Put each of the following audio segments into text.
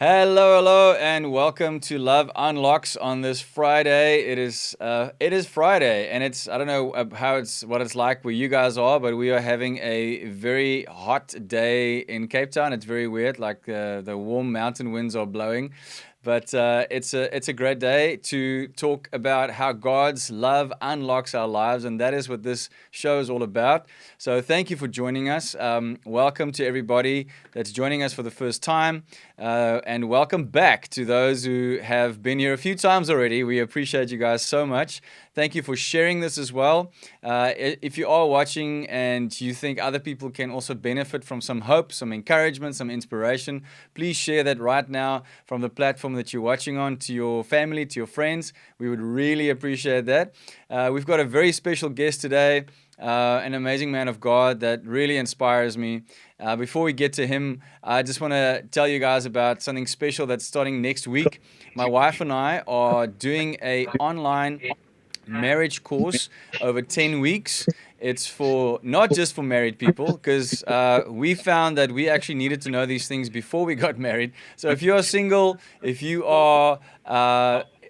Hello, and welcome to Love Unlocks on this Friday. It is Friday, and I don't know what it's like where you guys are, but we are having a very hot day in Cape Town. It's very weird, like the warm mountain winds are blowing. But it's a great day to talk about how God's love unlocks our lives, and that is what this show is all about. So thank you for joining us. Welcome to everybody that's joining us for the first time, and welcome back to those who have been here a few times already. We appreciate you guys so much. Thank you for sharing this as well. If you are watching and you think other people can also benefit from some hope, some encouragement, some inspiration, please share that right now from the platform that you're watching on to your family, to your friends. We would really appreciate that. We've got a very special guest today, an amazing man of God that really inspires me. Before we get to him, I just want to tell you guys about something special that's starting next week. My wife and I are doing an online marriage course over 10 weeks. It's for not just for married people, because we found that we actually needed to know these things before we got married. So if you're single, if you are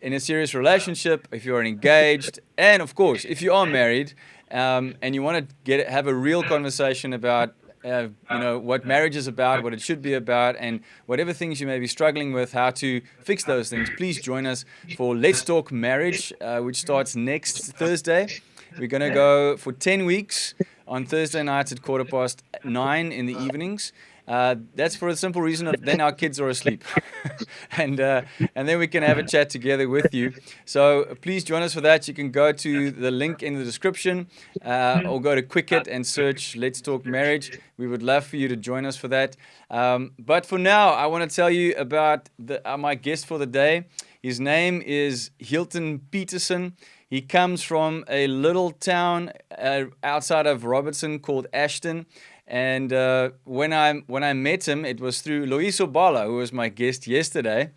in a serious relationship, if you're engaged, and of course, if you are married, and you want to have a real conversation about what marriage is about, what it should be about, and whatever things you may be struggling with, how to fix those things, please join us for Let's Talk Marriage, which starts next Thursday. We're going to go for 10 weeks on Thursday nights at 9:15 in the evenings. That's for a simple reason of then our kids are asleep, and then we can have a chat together with you. So please join us for that. You can go to the link in the description, or go to Quicket and search Let's Talk Marriage. We would love for you to join us for that. But for now, I want to tell you about my guest for the day. His name is Hilton Petersen. He comes from a little town outside of Robertson called Ashton. And when I met him, it was through Loiso Bala, who was my guest yesterday.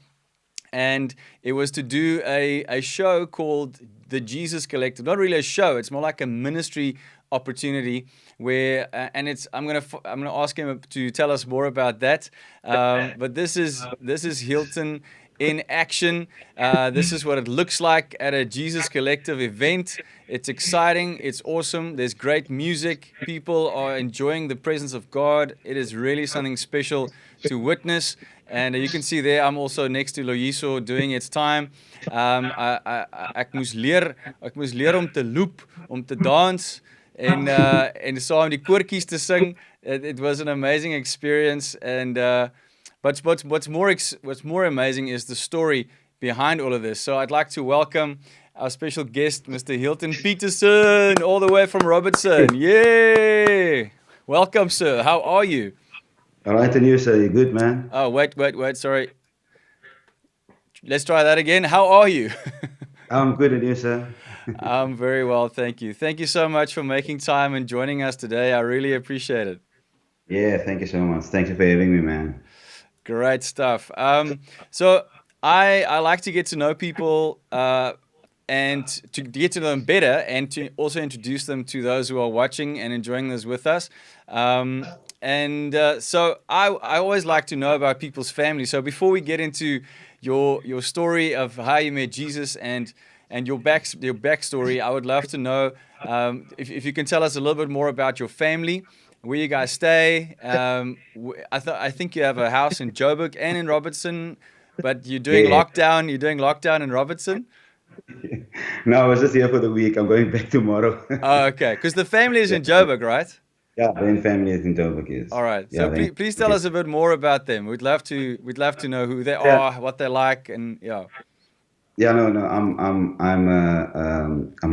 And it was to do a show called The Jesus Collective. Not really a show, it's more like a ministry opportunity where, I'm gonna ask him to tell us more about that. But this is Hilton in action. This is what it looks like at a Jesus Collective event. It's exciting. It's awesome. There's great music. People are enjoying the presence of God. It is really something special to witness. And you can see there, I'm also next to Loiso doing its time. Ek moes leer om te loop, om te dans, en saam die koortjies te sing. It was an amazing experience. And but what's more amazing is the story behind all of this. So I'd like to welcome our special guest, Mr. Hilton Petersen, all the way from Robertson. Yay! Welcome, sir. How are you? All right, and you, sir, you good, man? Oh, wait, sorry. Let's try that again. How are you? I'm good, and you, sir? I'm very well, thank you. Thank you so much for making time and joining us today. I really appreciate it. Yeah, thank you so much. Thank you for having me, man. Great stuff. So I like to get to know people, and to get to know them better, and to also introduce them to those who are watching and enjoying this with us. So I always like to know about people's family. So before we get into your story of how you met Jesus and your backstory, I would love to know if you can tell us a little bit more about your family, where you guys stay. I think you have a house in Joburg and in Robertson, but you're doing Yeah. lockdown. You're doing lockdown in Robertson. No, I was just here for the week. I'm going back tomorrow. Oh, okay. Because the family is in Joburg, right? Yeah, the family is in Joburg, yes. All right. Yeah, So please tell us a bit more about them. We'd love to know who they yeah, are, what they like, and yeah. yeah. No. I'm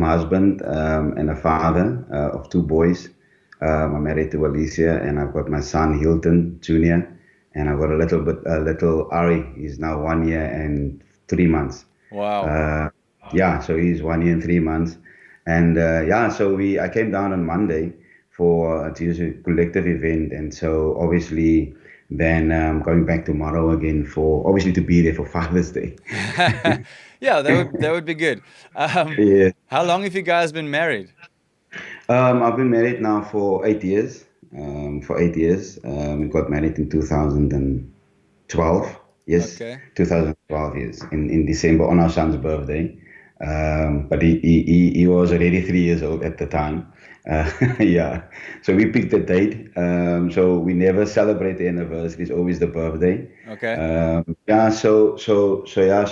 a husband and a father of two boys. I'm married to Alicia, and I've got my son Hilton Jr. And I've got a little Ari. He's now 1 year and 3 months. Wow. Uh, yeah, so he's 1 year and 3 months, and so I came down on Monday for to use a collective event, and so obviously then going back tomorrow again for obviously to be there for Father's Day. Yeah, that would be good. Um, Yeah, how long have you guys been married? I've been married now for 8 years. We got married in 2012. Yes, Okay. 2012, yes, in December on our son's birthday. But he was already 3 years old at the time. Yeah, so we picked the date. So we never celebrate the anniversary, it's always the birthday. Okay. Yeah, so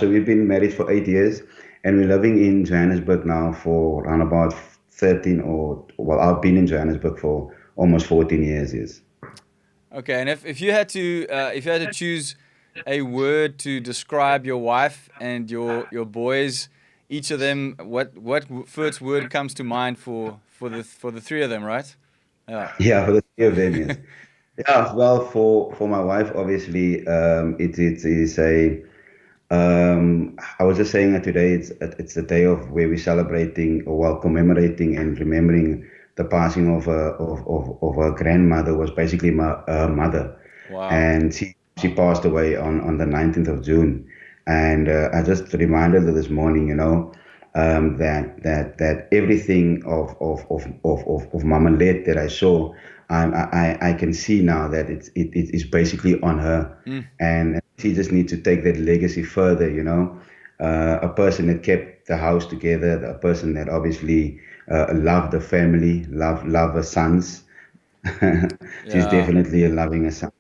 we've been married for 8 years and we're living in Johannesburg now for around about 13 or, well, I've been in Johannesburg for almost 14 years, yes. Okay. And if you had to choose a word to describe your wife and your boys, each of them, what first word comes to mind for the three of them, right? Yeah. Yeah, for the three of them, yes. Yeah, well, for my wife, obviously, it is a. I was just saying that today it's the day of where we're celebrating or well commemorating and remembering the passing of her grandmother was basically my mother, Wow. and she passed away on the 19th of June, and I just reminded her this morning, that everything of Mama Let that I saw, I can see now that it is basically on her, Mm. and she just needs to take that legacy further. A person that kept the house together, a person that obviously loved the family, love her sons. She's Yeah. definitely a loving her son,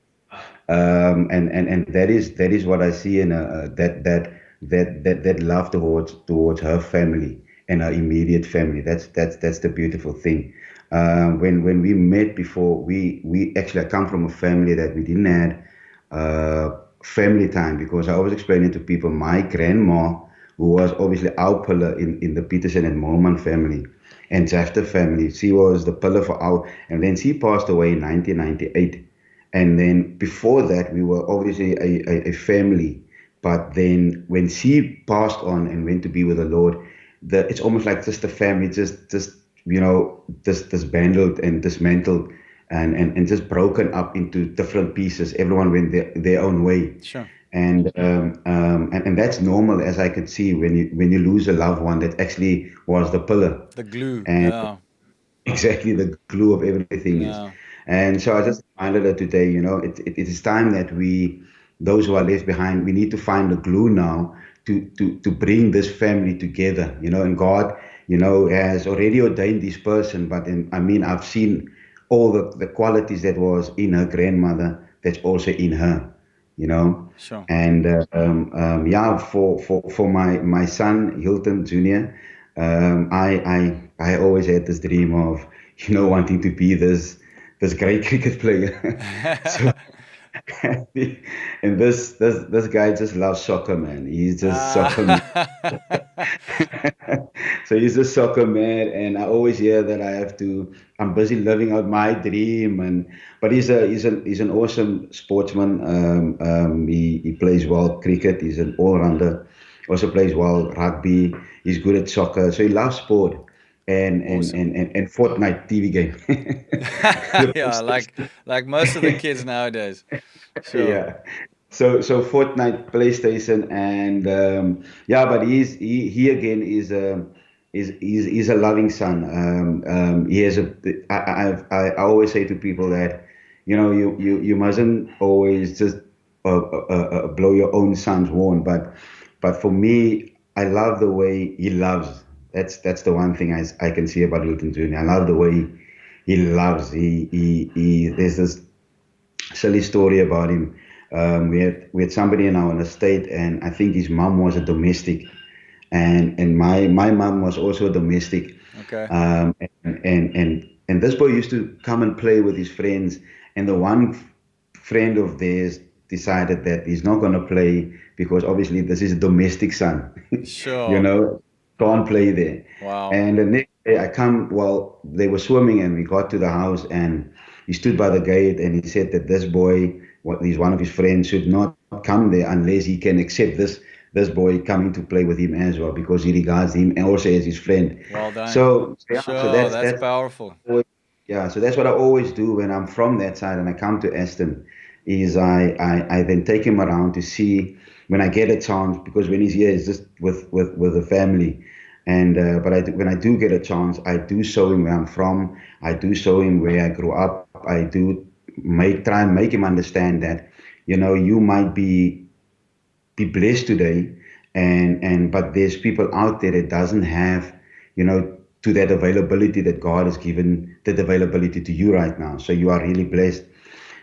and that is what I see in that love towards her family and her immediate family. That's the beautiful thing. When we met before, we actually I come from a family that we didn't have family time because I always explain it to people. My grandma, who was obviously our pillar in the Petersen and Moorman family and Jafter family, she was the pillar for our, and then she passed away in 1998. And then before that, we were obviously a family. But then when she passed on and went to be with the Lord, it's almost like just the family just disbanded and dismantled and just broken up into different pieces. Everyone went their own way. Sure. And that's normal, as I could see when you lose a loved one that actually was the pillar The glue. and Yeah. exactly the glue of everything is. Yeah. And so I just reminded her today, it is time that those who are left behind, we need to find the glue now to bring this family together, and God, has already ordained this person, but I mean, I've seen all the qualities that was in her grandmother that's also in her, you know. Sure. And yeah, for my son Hilton Jr., I always had this dream of wanting to be this great cricket player. So and this guy just loves soccer, man. He's just soccer man. Ah. So he's a soccer man, and I always hear that I'm busy living out my dream, but he's an awesome sportsman. He plays well cricket. He's an all-rounder. Also plays well rugby. He's good at soccer. So he loves sport Awesome. and Fortnite TV game. The Yeah, PlayStation. like most of the kids nowadays. Sure. Yeah. So Fortnite, PlayStation, and yeah, but he again is a loving son. He has a. I always say to people that you mustn't always just blow your own son's horn, but for me, I love the way he loves. That's the one thing I can see about Hilton Jr. I love the way he loves. He there's this silly story about him. We had somebody in our estate, and I think his mom was a domestic, and my mom was also a domestic. Okay. And this boy used to come and play with his friends, and the one friend of theirs decided that he's not going to play because obviously this is a domestic son, you Sure. know, can't play there. Wow. And the next day I come, well, they were swimming and we got to the house and he stood by the gate and he said that this boy, what he's one of his friends, should not come there unless he can accept this boy coming to play with him as well because he regards him and also as his friend. Well done. So yeah, so Sure. that's That's that's powerful. yeah, so that's what I always do when I'm from that side and I come to Ashton, is I then take him around to see when I get a chance because when he's here, he's just with the family, and but when I do get a chance, I do show him where I'm from, I do show him where I grew up, I do try and make him understand that you might be be blessed today, and but there's people out there that doesn't have, to that availability that God has given that availability to you right now. So you are really blessed.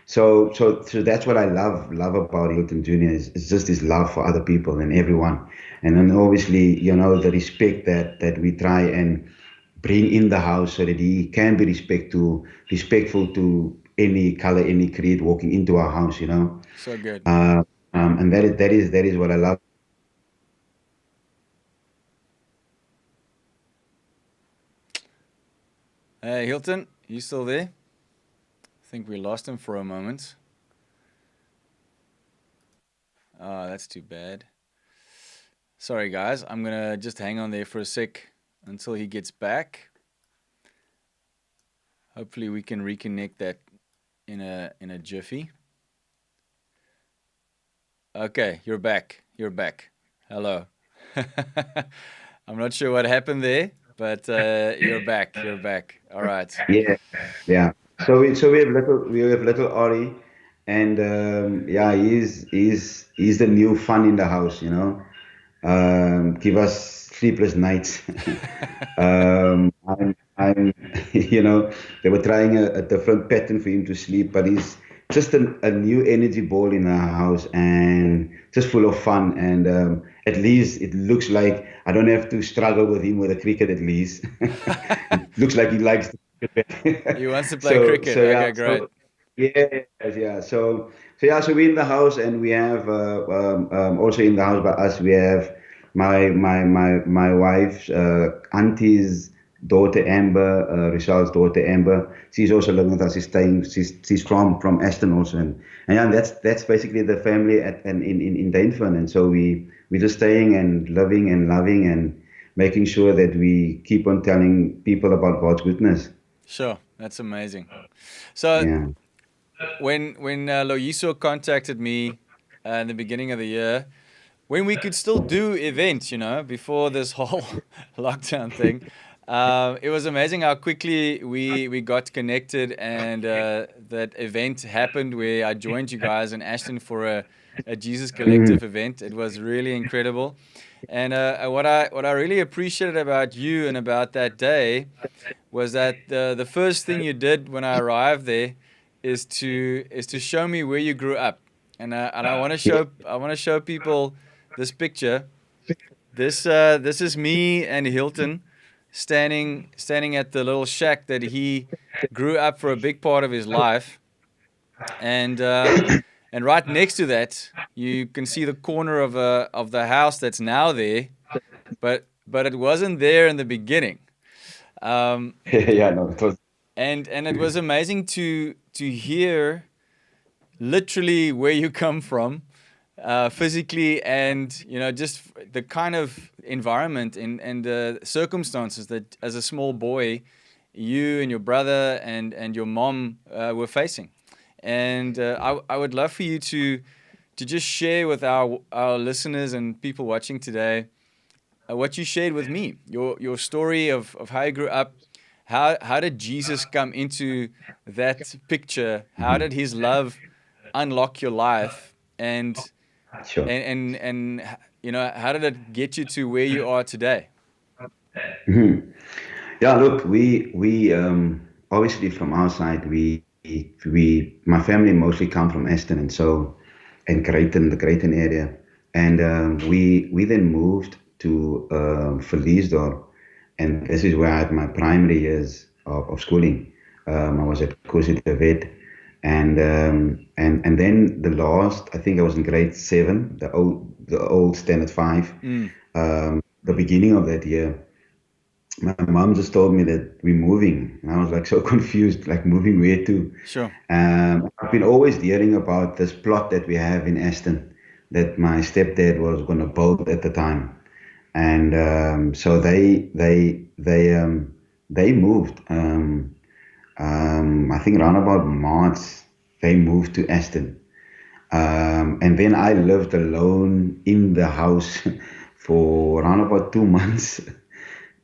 So that's what I love about Hilton Junior is just this love for other people and everyone, and then obviously the respect that we try and bring in the house so that he can be respectful to any color, any creed walking into our house. So good. Uh, and that is what I love. Hey, Hilton, you still there? I think we lost him for a moment. Oh, that's too bad. Sorry, guys. I'm gonna just hang on there for a sec until he gets back. Hopefully, we can reconnect that in a jiffy. Okay, you're back. You're back. Hello. I'm not sure what happened there, but you're back. You're back. All right. Yeah, yeah. So we have little Ori, and yeah, he's the new fun in the house. Give us sleepless nights. I'm they were trying a different pattern for him to sleep, but he's just a new energy ball in our house and just full of fun. And at least it looks like I don't have to struggle with him with a cricket at least. It looks like he likes the cricket. He wants to play So, cricket. so yeah, Okay, great. so yeah, yeah. So we're in the house, and we have also in the house by us we have my wife's auntie's daughter Amber, Rishal's daughter Amber. She's also living with us. She's from Ashton also, and yeah, that's basically the family and in Dainfern. And so we're just staying and living and loving and making sure that we keep on telling people about God's goodness. Sure, that's amazing. So Yeah. when Loyiso contacted me in the beginning of the year, when we could still do events, before this whole lockdown thing, it was amazing how quickly we got connected, and that event happened where I joined you guys in Ashton for a Jesus Mhm. Collective event. It was really incredible. And what I really appreciated about you and about that day was that the first thing you did when I arrived there is to show me where you grew up, and I want to show people this picture. This is me and Hilton standing at the little shack that he grew up for a big part of his life, and right next to that you can see the corner of the house that's now there, but it wasn't there in the beginning. Um, Yeah, no, it was. and it was amazing to hear literally where you come from, physically, and just the kind of environment and the circumstances that as a small boy you and your brother and your mom were facing. And I would love for you to just share with our listeners and people watching today what you shared with me, your story of how you grew up. How did Jesus come into that picture? How Mhm. did his love unlock your life? Sure. And how did it get you to where you are today? Mhm. Yeah, look, we obviously from our side, my family mostly come from Aston, and so and Creighton, the Creighton area, and we then moved to Verliesdorp, and this is where I had my primary years of schooling. I was at Kosi Vet, and then the last, I think I was in grade seven, the old standard five, Mm, the beginning of that year my mom just told me that we're moving. And I was like so confused, like moving where to? sure. I've been always hearing about this plot that we have in Aston that my stepdad was going to build at the time. And so they moved. I think around about March, they moved to Aston. And then I lived alone in the house for around about 2 months.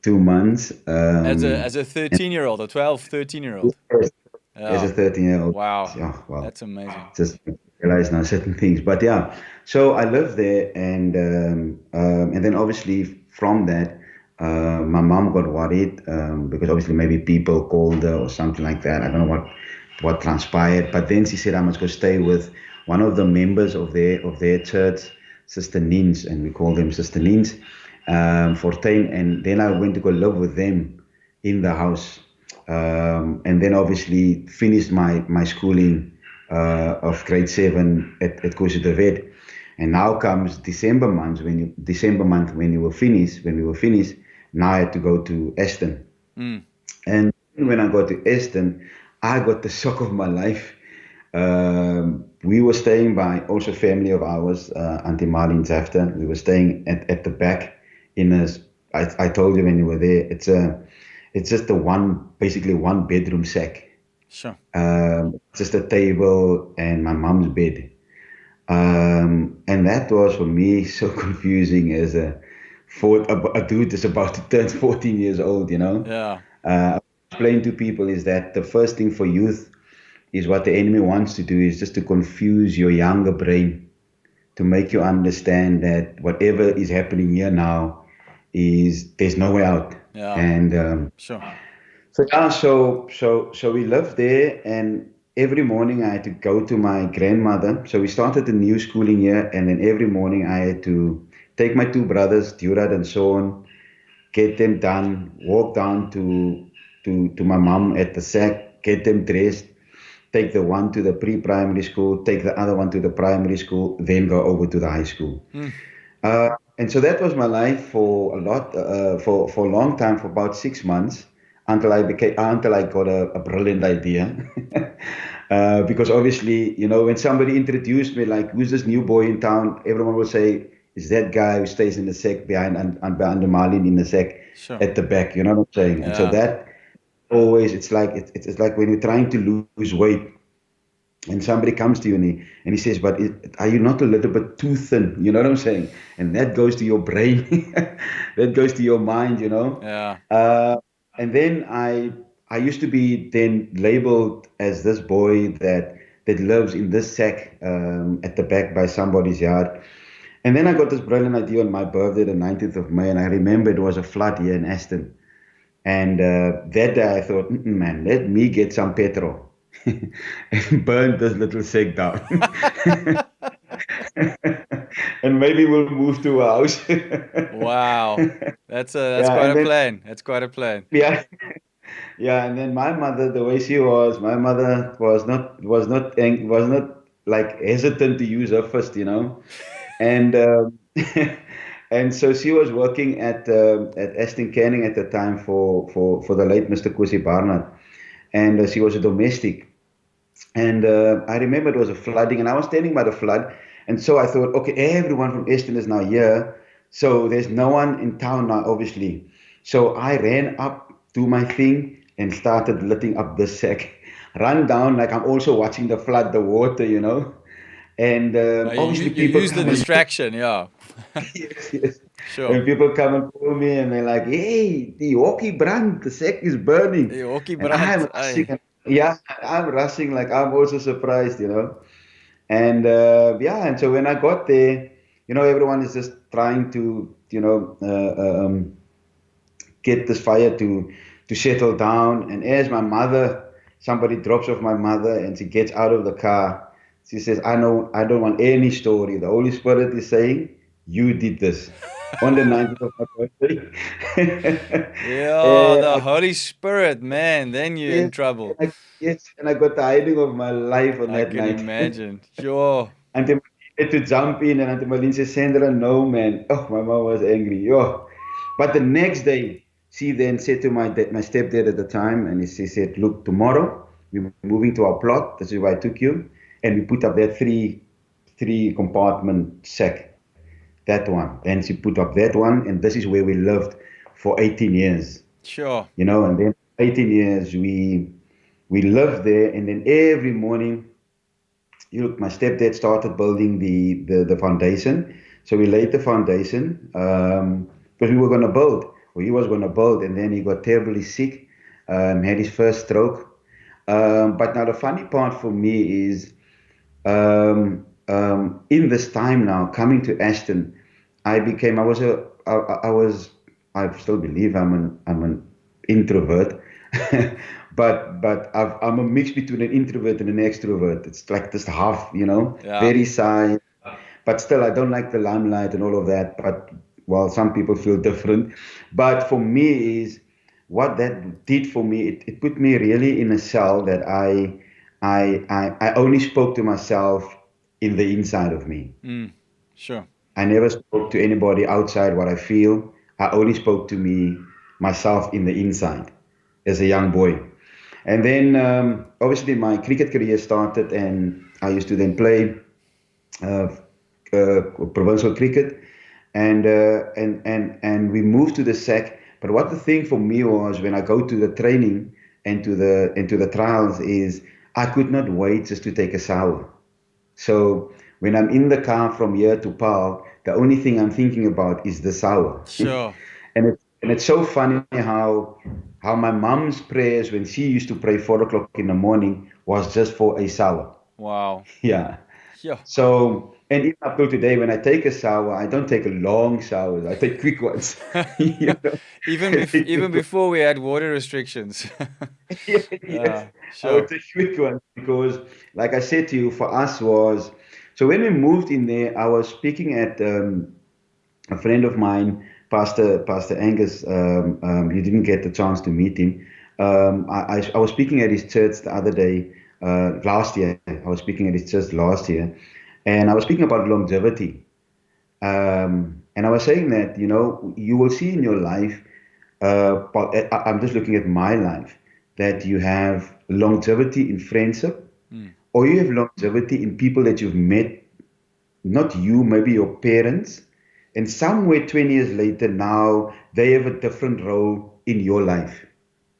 2 months. As a 13-year-old, or 12, 13-year-old. As a Yeah. 13-year-old. Wow. Oh, wow. That's amazing. Just, realize now certain things. But yeah, so I lived there, and then obviously from that, my mom got worried because obviously maybe people called her or something like that. I don't know what transpired. But then she said I must go stay with one of the members of their church, Sister Nins, and we call them Sister Nins, for 10. And then I went to go live with them in the house, and then obviously finished my schooling of grade 7 at Kosi de Wet. And now comes December month when we were finished. Now I had to go to Ashton. Mm. And when I got to Ashton, I got the shock of my life. We were staying by also family of ours, Auntie Marlene Zafta. We were staying at the back in a. I told you when you were there. It's just basically one bedroom shack. Sure. Just a table and my mom's bed. And that was for me so confusing as a dude that's about to turn 14 years old, you know. Yeah. Explain to people is that the first thing for youth is what the enemy wants to do is just to confuse your younger brain, to make you understand that whatever is happening here now is there's no way out. Yeah. And Sure. so we lived there, and every morning I had to go to my grandmother. So we started a new schooling year, and then every morning I had to take my two brothers, Durad and Sean, get them done, walk down to my mom at the sack, get them dressed, take the one to the pre-primary school, take the other one to the primary school, then go over to the high school. Mm. And so that was my life for for a long time, for about 6 months, until I got a brilliant idea. Because obviously, you know, when somebody introduced me, like, who's this new boy in town? Everyone will say, is that guy who stays in the sec behind the Marlin in the sec Sure. at the back? You know what I'm saying? And so Yeah. that always, it's like when you're trying to lose weight, and somebody comes to you and he says, but are you not a little bit too thin? You know what I'm saying? And that goes to your brain, that goes to your mind, you know. Yeah. Uh, and then I used to be then labeled as this boy that lives in this sack at the back by somebody's yard. And then I got this brilliant idea on my birthday, the 19th of May, and I remember it was a flood here in Ashton. And that day I thought, man, let me get some petrol and burn this little sack down. And maybe we'll move to a house. Wow. That's Yeah, quite and a then plan. That's quite a plan. yeah, yeah, and then my mother, the way she was, my mother was not like hesitant to use her fist, you know, and and so she was working at Ashton Canning at the time for the late Mr. Kusi Barnard, and she was a domestic. And I remember it was a flooding, and I was standing by the flood. And so I thought, okay, everyone from Ashton is now here. So there's no one in town now, obviously. So I ran up to my thing and started lifting up the sack. Run down like I'm also watching the flood, the water, you know. And You obviously you people use the come and distraction. Yeah. yes, yes. Sure. And people come and call me and they're like, hey, the hockey brand, the sack is burning. Die hockey And I'm brand. rushing. Ay. Yeah, I'm rushing like I'm also surprised, you know. And yeah, and so when I got there, you know, everyone is just trying to, you know, get this fire to settle down. And as my mother, somebody drops off my mother and she gets out of the car, she says, I don't want any story. The Holy Spirit is saying, you did this on the 19th of my birthday. Yeah, And the I, Holy Spirit, man. Then you're in yes, trouble. yes, and I got the hiding of my life on I that can night. imagine. Sure. Auntie Marlene had to jump in, and Auntie Marlene said, Sandra, no, man. Oh, my mom was angry. Yo. But the next day, she then said to my stepdad at the time, and she said, look, tomorrow we're moving to our plot. This is where I took you. And we put up that three compartment sack, that one. Then she put up that one, and this is where we lived for 18 years. Sure. You know, and then 18 years we lived there, and then every morning, you know, my stepdad started building the foundation. So we laid the foundation because we were going to build, or he was going to build, and then he got terribly sick, had his first stroke. But now the funny part for me is In this time now, coming to Ashton, I was I still believe I'm an introvert, I'm a mix between an introvert and an extrovert. It's like this half, Yeah. very shy, but still I don't like the limelight and all of that. But well, some people feel different. But for me is what that did for me. It put me really in a cell that I only spoke to myself in the inside of me. Mm. Sure. I never spoke to anybody outside what I feel. I only spoke to myself in the inside as a young boy. And then obviously my cricket career started, and I used to then play uh, provincial cricket, and we moved to the SAC. But what the thing for me was when I go to the training and to the trials is I could not wait just to take a shower. So when I'm in the car from here to Paarl, the only thing I'm thinking about is the shower. Sure. And it's so funny how my mom's prayers when she used to pray 4 o'clock in the morning was just for a shower. Wow. Yeah. Yeah. So, and even up till today, when I take a shower, I don't take a long showers. I take quick ones. You know, I take Even quick ones. before we had water restrictions. Yes, I would Sure. take quick ones because, like I said to you, for us was so when we moved in there, I was speaking at a friend of mine, Pastor Angus. You didn't get the chance to meet him. I was speaking at his church the other day, last year. I was speaking at his church last year, and I was speaking about longevity. And I was saying that, you will see in your life, but I'm just looking at my life, that you have longevity in friendship, Mm. or you have longevity in people that you've met, not you, maybe your parents, and somewhere 20 years later, now they have a different role in your life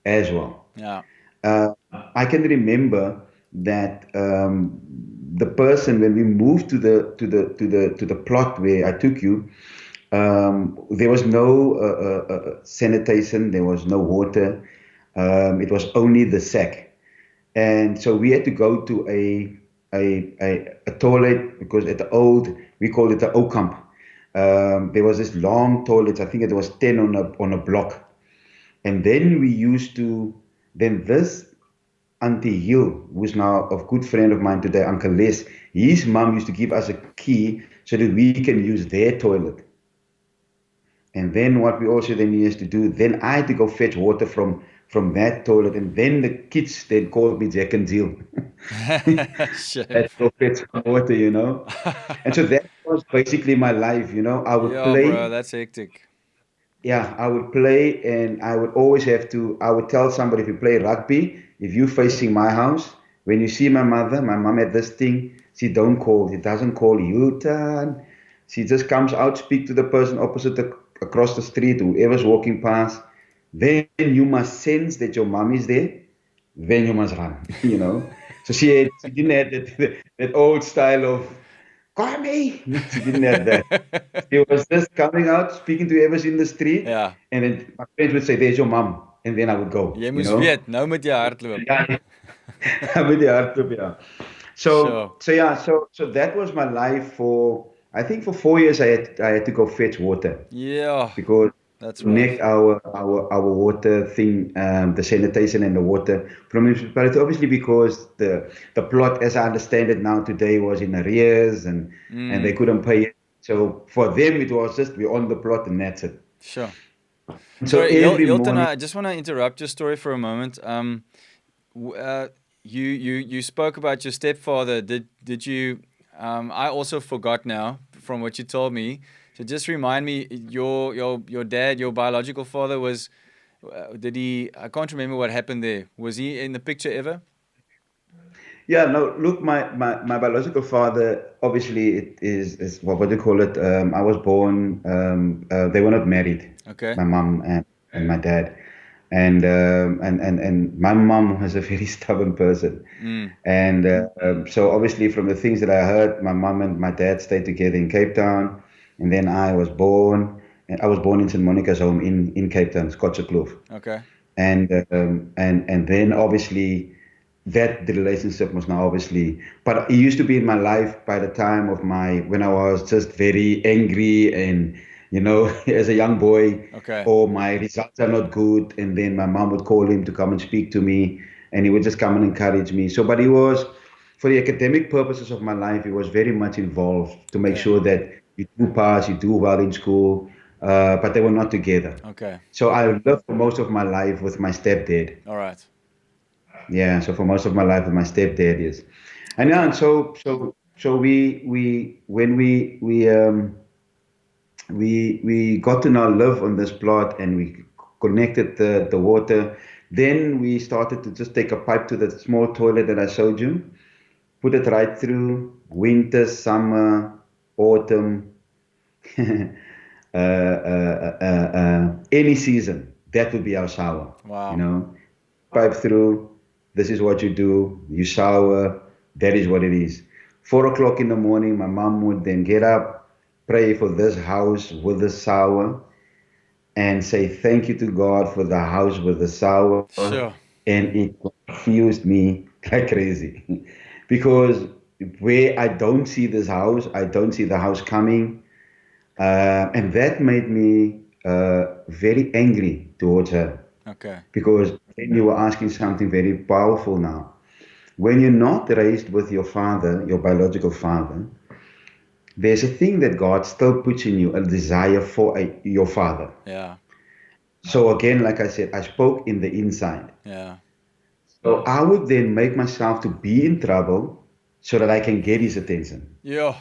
as well. Yeah. Uh, I can remember that the person when we moved to the plot where I took you, there was no sanitation, there was no water, it was only the sack, and so we had to go to a toilet because at the old we called it the O camp. There was this long toilet. I think it was 10 on a block, and then we used to then this Auntie Hill, who's now a good friend of mine today, Uncle Les, his mom used to give us a key so that we can use their toilet. And then what we also then used to do, then I had to go fetch water from that toilet, and then the kids then called me Jack and Jill. Shit. Let's go fetch some water. And so that was basically my life. I would Yeah, bro, play. that's hectic. Yeah, I would play, and I would always have to. I would tell somebody if you play rugby, if you're facing my house, when you see my mother, my mom had this thing. She don't call. She doesn't call U-turn. She just comes out, speak to the person opposite across the street, whoever's walking past. Then you must sense that your mom is there. Then you must run. So she didn't have that old style of call me. She didn't have that. He was just coming out, speaking to whoever's in the street, Ja, and then my friends would say, "There's your mom," and then I would go. jy moes weet, nou moet jy hardloop. Yeah, with the hardloop, yeah. Sure. So that was my life for I think for 4 years I had to go fetch water Yeah, because that's rough. connect our water thing, the sanitation and the water from the municipality. Obviously, because the plot, as I understand it now today, was in arrears and they Mm, couldn't pay it. So for them, it was just we're on the plot and that's it. sure. So Sorry, every Hilton, morning, I just want to interrupt your story for a moment. W- uh, you spoke about your stepfather. Did you? I also forgot now from what you told me. So just remind me, your dad, your biological father was. Did he? I can't remember what happened there. Was he in the picture ever? yeah, no, look, my biological father, obviously, is what do you call it? I was born, they were not married, Okay. my mom and my dad. And my mom was a very stubborn person. Mm, So obviously, from the things that I heard, my mom and my dad stayed together in Cape Town. And then I was born in St. Monica's home in Cape Town, Kloof. okay. And then obviously. that the relationship was now obviously, but it used to be in my life by the time of when I was just very angry and, as a young boy, Okay. or my results are not good. And then my mom would call him to come and speak to me, and he would just come and encourage me. So, but he was, for the academic purposes of my life, he was very much involved to make Okay. sure that you do pass, you do well in school, but they were not together. Okay. So I lived for most of my life with my stepdad. All right. Yeah, so for most of my life with my stepdad, yes. And yeah, Okay. and so we when we got to now live on this plot, and we connected the water. Then we started to just take a pipe to the small toilet that I showed you, put it right through winter, summer, autumn, any season. That would be our shower. You Wow. know, pipe through. This is what you do. You shower. That is what it is. 4 o'clock in the morning, my mom would then get up, pray for this house with the shower, and say thank you to God for the house with the shower. Sure. And it confused me like crazy because where I don't see this house, I don't see the house coming. And that made me very angry towards her, Okay. because then you were asking something very powerful now. When you're not raised with your father, your biological father, there's a thing that God still puts in you, a desire for your father. Yeah. So again, like I said, I spoke in the inside. Yeah. So I would then make myself to be in trouble so that I can get his attention. Yeah.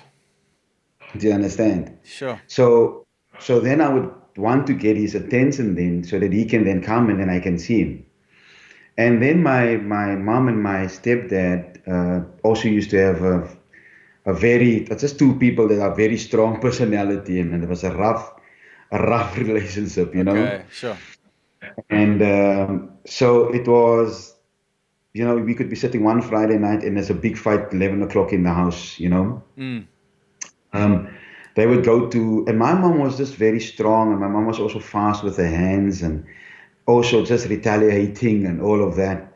Do you understand? Sure. So then I would want to get his attention then so that he can then come and then I can see him. And then my mom and my stepdad also used to have a very, just two people that are very strong personality, and it was a rough relationship, Okay. Sure. And so it was, we could be sitting one Friday night and there's a big fight 11 o'clock in the house. Mm. Um, they would go to, and my mom was just very strong, and my mom was also fast with her hands, and also just retaliating and all of that.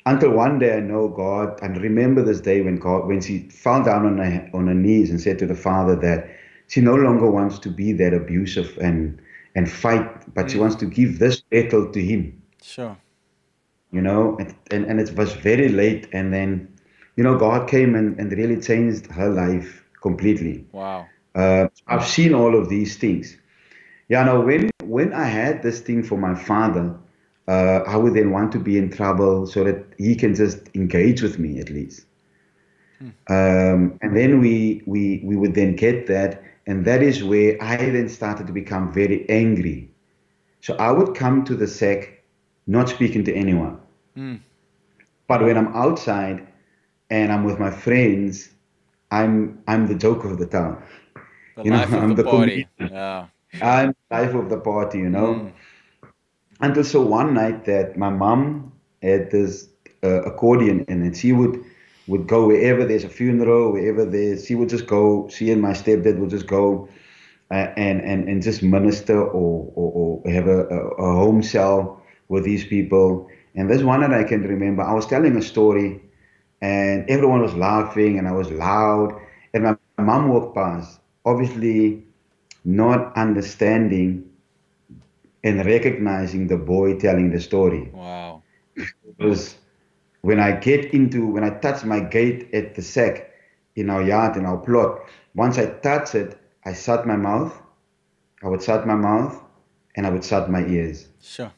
Until one day I know God, and remember this day when she fell down on her knees and said to the Father that she no longer wants to be that abusive and fight, but she Mm. wants to give this battle to Him. Sure. And it was very late, and then God came and really changed her life completely. Wow. I've seen all of these things. Yeah, now when I had this thing for my father, I would then want to be in trouble so that he can just engage with me at least. And then we would then get that, and that is where I then started to become very angry. So I would come to the sack, not speaking to anyone. Mm. But when I'm outside and I'm with my friends, I'm the joke of the town. The life of I'm the the party. comedian. Yeah. Sure. I'm the life of the party. Mm. Until so one night that my mom had this accordion, and then she would go wherever there's a funeral, wherever she would just go. She and my stepdad would just go and just minister, or have a home cell with these people. And there's one that I can remember. I was telling a story, and everyone was laughing, and I was loud. And my mom walked past, obviously not understanding and recognizing the boy telling the story. Wow. Because when I touch my gate at the sack in our yard, in our plot, once I touch it, I would shut my mouth, and I would shut my ears. Sure.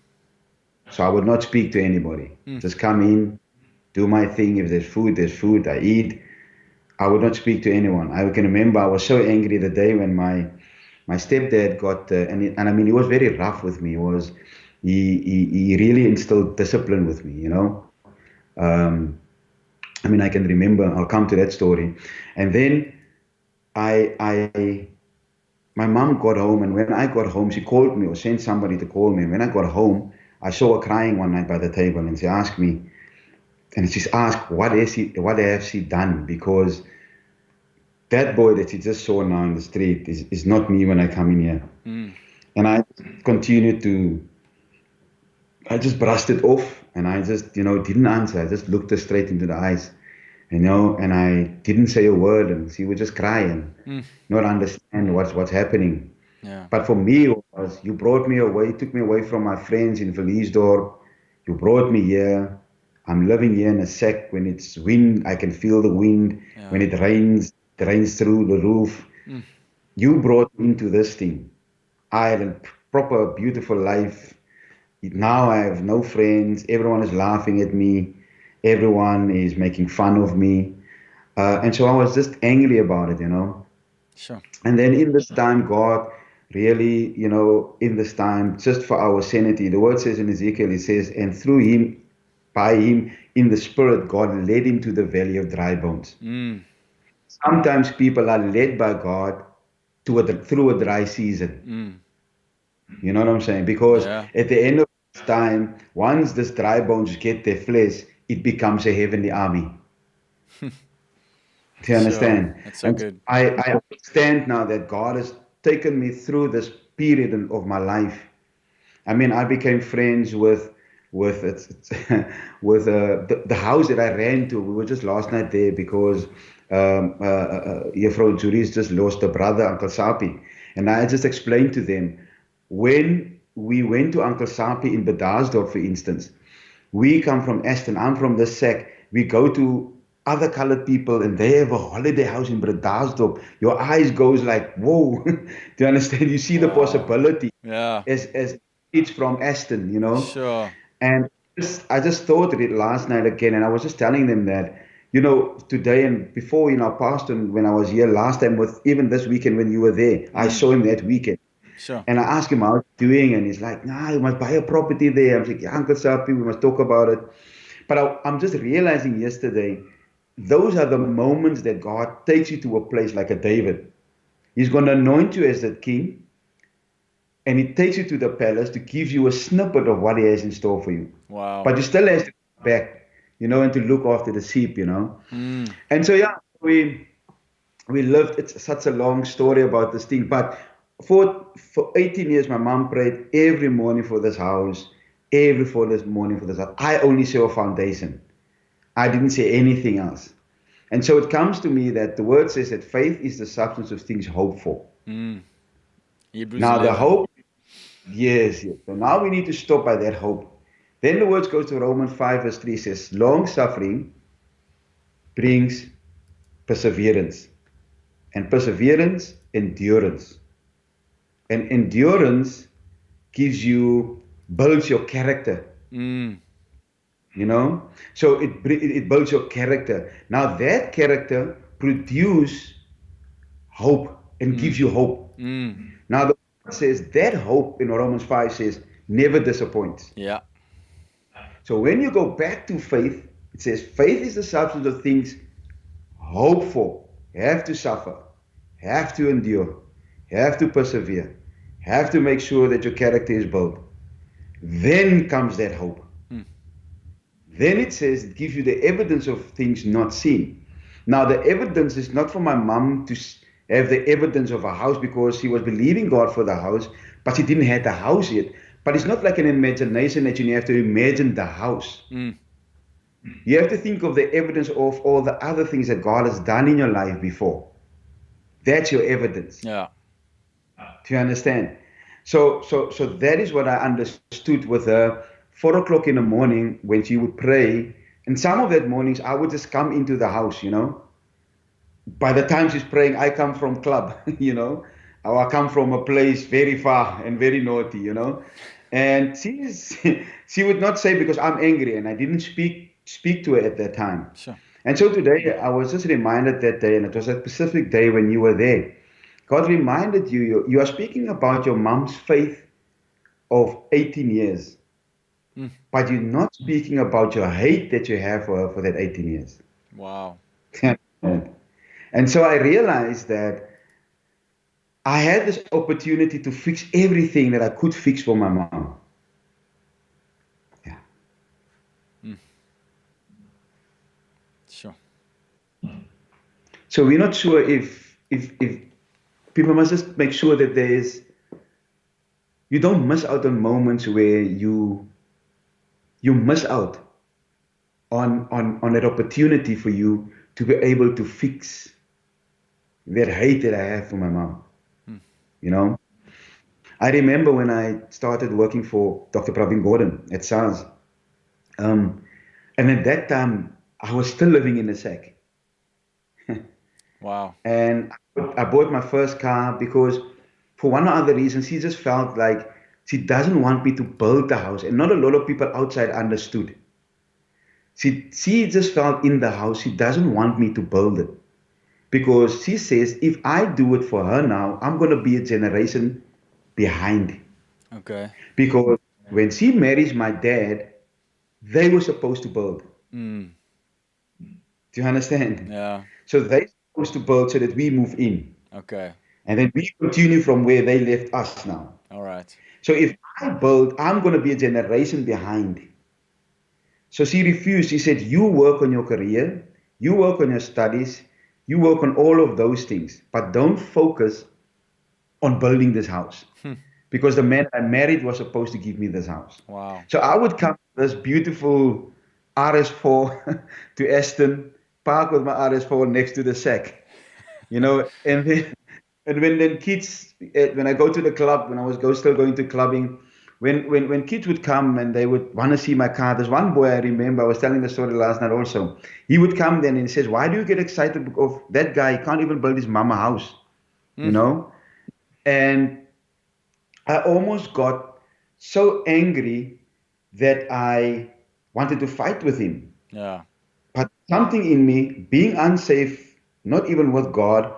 So I would not speak to anybody. Mm. Just come in, do my thing. If there's food, I eat. I would not speak to anyone. I can remember I was so angry the day when my stepdad got, and I mean, he was very rough with me. He really instilled discipline with me. Um, I mean, I can remember. I'll come to that story, and then I my mom got home, and when I got home, she called me or sent somebody to call me. And when I got home, I saw her crying one night by the table, and she asked me, and she's asked, what has she done? Because that boy that she just saw now in the street is not me when I come in here. Mm. And I continued I just brushed it off and I just, didn't answer. I just looked her straight into the eyes, and I didn't say a word, and she would just cry and Mm. not understand what's happening. Yeah. But for me, it was, you brought me away, took me away from my friends in Verliesdorp. You brought me here. I'm living here in a sack. When it's wind, I can feel the wind. When Yeah. it rains through the roof. Mm. You brought me into this thing. I had a proper, beautiful life. Now I have no friends. Everyone is laughing at me. Everyone is making fun of me. And so I was just angry about it. Sure. And then in this time, God really, in this time, just for our sanity, the word says in Ezekiel, it says, and through him, by him, in the spirit, God led him to the valley of dry bones. Mm. Sometimes people are led by God through a dry season. Mm. You know what I'm saying? Because Yeah. at the end of this time, once this dry bones get their flesh, it becomes a heavenly army. Do you Sure. understand? That's so And good. I understand now that God has taken me through this period of my life. I mean, I became friends with with the house that I ran to. We were just last night there because Juffrou Judy's just lost a brother, Uncle Sapi, and I just explained to them when we went to Uncle Sapi in Bedasdorp, for instance. We come from Ashton. I'm from the SEC. We go to other colored people and they have a holiday house in Bredasdorp. Your eyes goes like, whoa. Do you understand? You see the Wow. possibility Yeah. as it's from Ashton. Sure. And I just thought of it last night again, and I was just telling them that, today and before, past and when I was here last time, with even this weekend when you were there, I Mm. saw him that weekend. Sure. And I asked him how he's doing, and he's like, nah, you must buy a property there. I'm like, yeah, Uncle Sapi, we must talk about it. But I'm just realizing yesterday, those are the moments that God takes you to a place like a David. He's going to anoint you as the king, and he takes you to the palace to give you a snippet of what he has in store for you. Wow. But you still have to come back, and to look after the sheep. Mm. And so, yeah, we lived. It's such a long story about this thing, but for 18 years, my mom prayed every morning for this house, for this morning for this house. I only saw a foundation. I didn't say anything else. And so it comes to me that the word says that faith is the substance of things hoped for. Mm. Hebrews Now the 11. hope, yes, yes. So now we need to stop by that hope. Then the words goes to Romans 5 verse 3 says, long suffering brings perseverance, and perseverance, endurance. And endurance builds your character, Mm. you know? So it builds your character. Now that character produces hope and gives Mm. you hope. Mm. Now the word says that hope in Romans 5 says never disappoints. Yeah. So when you go back to faith, it says faith is the substance of things hoped for. You have to suffer, have to endure, have to persevere, have to make sure that your character is built. Then comes that hope. Mm. Then it says it gives you the evidence of things not seen. Now the evidence is not for my mom to have the evidence of a house because she was believing God for the house, but she didn't have the house yet. But it's not like an imagination that you have to imagine the house. Mm. You have to think of the evidence of all the other things that God has done in your life before. That's your evidence. Yeah. Do you understand? So that is what I understood with her. 4 o'clock in the morning when she would pray, and some of that mornings I would just come into the house. By the time she's praying, I come from club, or I come from a place very far and very naughty. And she would not say because I'm angry and I didn't speak to her at that time. Sure. And so today I was just reminded that day, and it was a specific day when you were there. God reminded you are speaking about your mom's faith of 18 years, Mm. but you're not speaking about your hate that you have for her for that 18 years. Wow. And so I realized that I had this opportunity to fix everything that I could fix for my mom. Yeah. Mm. Sure. So we're not sure if people must just make sure that you don't miss out on moments where you you miss out on that opportunity for you to be able to fix that hate that I have for my mom. Hmm. You know, I remember when I started working for Dr. Pravin Gordon at SARS, um, and at that time I was still living in a sack, Wow. and I bought my first car because, for one or other reason, she just felt like she doesn't want me to build the house, and not a lot of people outside understood. She just felt in the house she doesn't want me to build it because she says if I do it for her now, I'm going to be a generation behind. Okay. Because when she marries my dad, they were supposed to build. Mm. Do you understand? Yeah. So they're supposed to build so that we move in. Okay. And then we continue from where they left us now. All right. So if I build, I'm going to be a generation behind. So she refused. She said, you work on your career, you work on your studies, you work on all of those things, but don't focus on building this house. Hmm. Because the man I married was supposed to give me this house. Wow. So I would come to this beautiful RS4 to Ashton, park with my RS4 next to the sack, and then and when then kids, when I go to the club, when I was still going to clubbing, when kids would come and they would want to see my car, there's one boy I remember, I was telling the story last night also. He would come then and he says, why do you get excited of that guy? He can't even build his mama house, you Mm. know? And I almost got so angry that I wanted to fight with him. Yeah. But something in me, being unsafe, not even with God,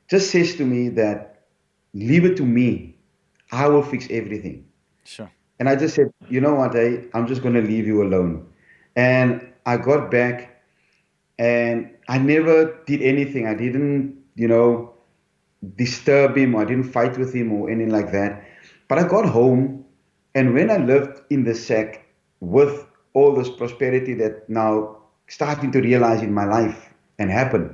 just says to me that leave it to me. I will fix everything. Sure. And I just said, you know what, I'm just going to leave you alone. And I got back and I never did anything. I didn't, disturb him, or I didn't fight with him or anything like that. But I got home, and when I lived in the sack with all this prosperity that now starting to realize in my life and happen,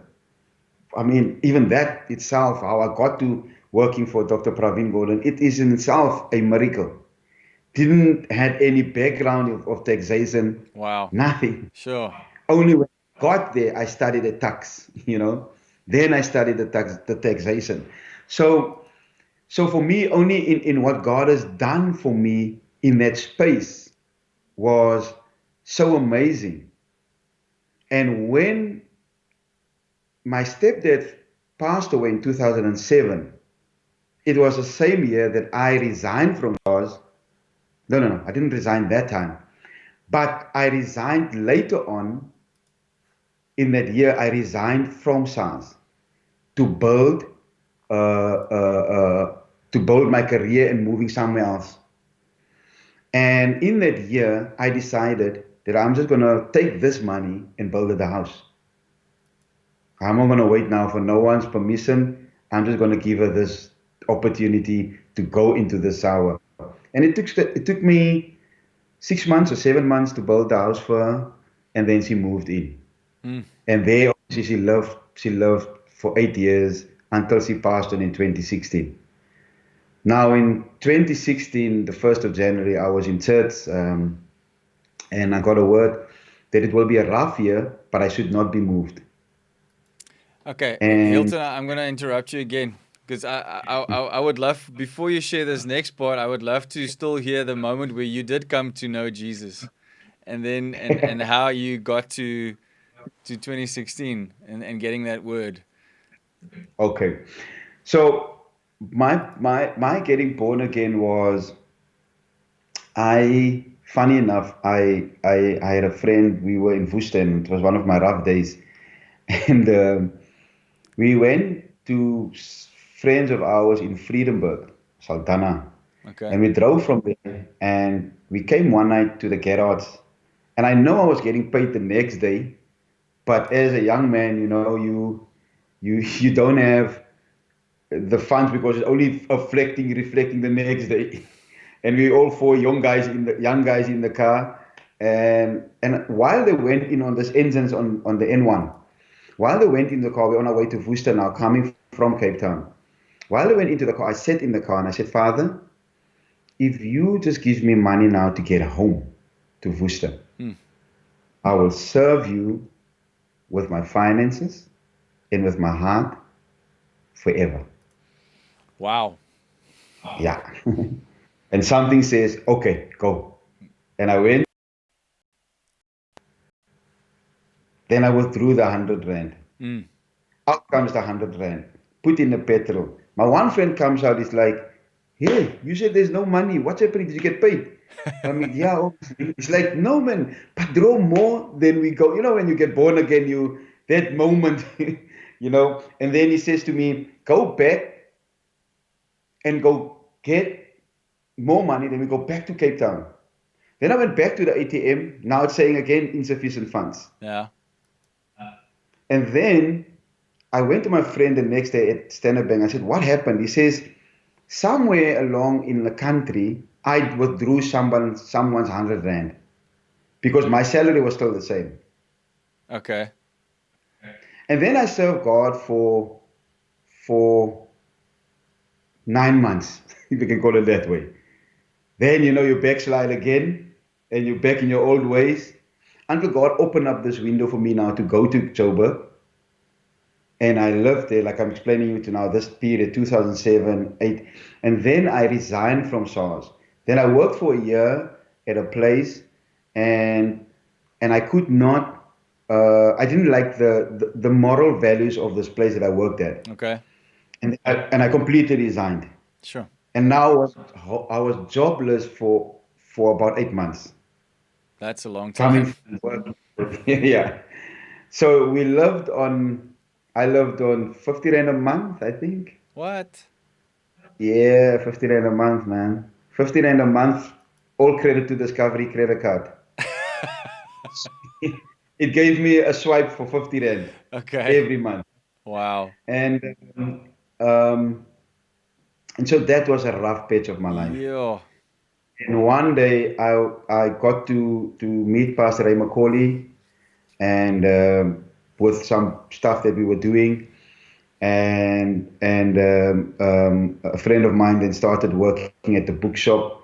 I mean, even that itself, how I got to working for Dr. Pravin Gordon, it is in itself a miracle. Didn't had any background of taxation, Wow. nothing. Sure. Only when I got there, I studied the tax, Then I studied the taxation. So, so for me, only in what God has done for me in that space was so amazing. And when my stepdad passed away in 2007, it was the same year that I resigned from SARS. No, I didn't resign that time. But I resigned later on in that year. I resigned from SARS to build uh, uh, to build my career and moving somewhere else. And in that year, I decided that I'm just going to take this money and build the house. I'm not going to wait now for no one's permission. I'm just going to give her this opportunity to go into the sour. And it took me 6 months or 7 months to build the house for her, and then she moved in. Mm. And there, obviously, she lived for 8 years until she passed on in 2016. Now, in 2016, the 1st of January, I was in church, and I got a word that it will be a rough year, but I should not be moved. Okay, And Hilton, I'm going to interrupt you again because I would love, before you share this next part, I would love to still hear the moment where you did come to know Jesus, and then and how you got to 2016 and getting that word. okay, so my getting born again was, funny enough, I had a friend. We were in Worcester. It was one of my rough days, and we went to friends of ours in Friedenberg, Saldanha, Okay. and we drove from there. And we came one night to the garage, and I know I was getting paid the next day, but as a young man, you don't have the funds because it's only reflecting the next day. And we all four young guys in the car. And while they went in on this engines on the N1, while they went in the car, we're on our way to Worcester now, coming from Cape Town. While they went into the car, I sat in the car and I said, Father, if you just give me money now to get home, to Worcester. Hmm. I will serve you with my finances and with my heart forever. Wow. Yeah. And something says, okay, go. And I went. Then I withdrew the 100 rand. Mm. Out comes the 100 rand. Put in the petrol. My one friend comes out. He's like, "Hey, you said there's no money. What's happening? Did you get paid?" I mean, yeah, obviously. It's like, no, man, but draw more than we go. You know, when you get born again, that moment, And then he says to me, go back and go get more money. Then we go back to Cape Town. Then I went back to the ATM. Now it's saying again, insufficient funds. Yeah. And then I went to my friend the next day at Standard Bank. I said, what happened? He says, somewhere along in the country, I withdrew someone's 100 rand because my salary was still the same. Okay. And then I served God for 9 months, if you can call it that way. Then, you backslide again and you're back in your old ways until God opened up this window for me now to go to Joburg. And I lived there, like I'm explaining you to now, this period, 2007, 8. And then I resigned from SARS. Then I worked for a year at a place, and I could not, I didn't like the moral values of this place that I worked at. Okay. And I completely resigned. Sure. And now I was jobless for about 8 months. That's a long Coming time. from work. Yeah. So I lived on 50 rand a month, I think. What? Yeah, 50 rand a month, man. 50 rand a month, all credit to Discovery credit card. It gave me a swipe for 50 rand Okay. every month. Wow. And um, and so that was a rough patch of my life. Yeah. And one day I got to meet Pastor Ray McCauley and with some stuff that we were doing. And a friend of mine then started working at the bookshop.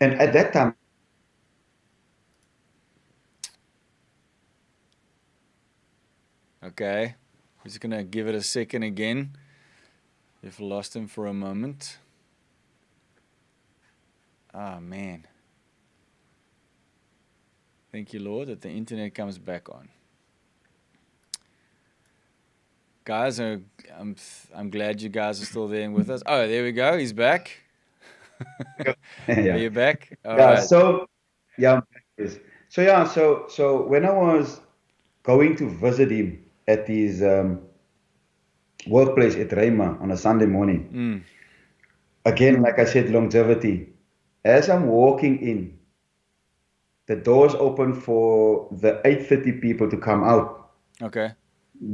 And at that time, Okay. We're just gonna give it a second again. You've lost him for a moment. Ah, man. Thank you, Lord, that the internet comes back on. Guys, I'm glad you guys are still there and with us. Oh, there we go. He's back. Are you yeah, back? All yeah. right. So yeah, yes. So yeah, so when I was going to visit him at his workplace at Rema on a Sunday morning, Mm. again, like I said, longevity. As I'm walking in, the doors open for the 8:30 people to come out. Okay.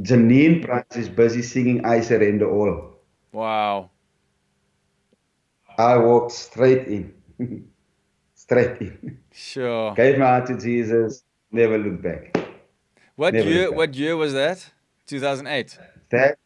Janine Price is busy singing I Surrender All. Wow. I walked straight in. Straight in. Sure. Gave my heart to Jesus, never looked back. What Never looked year? back. What year was that? 2008. That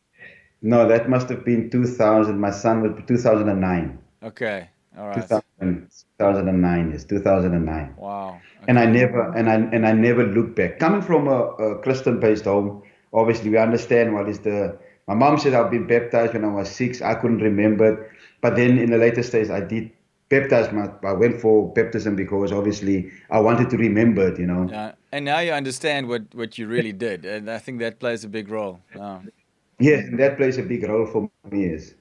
No, that must have been 2000. My son was 2009. Okay. All right. 2009, yes, 2009. Wow. And I Okay. never looked back. Coming from a Christian-based home, obviously we understand what is the. My mom said I've been baptized when I was 6. I couldn't remember it, but then in the later stage I did baptize. I went for baptism because obviously I wanted to remember it. Yeah. And now you understand what you really did, and I think that plays a big role. Yeah, and that plays a big role for me. Yes.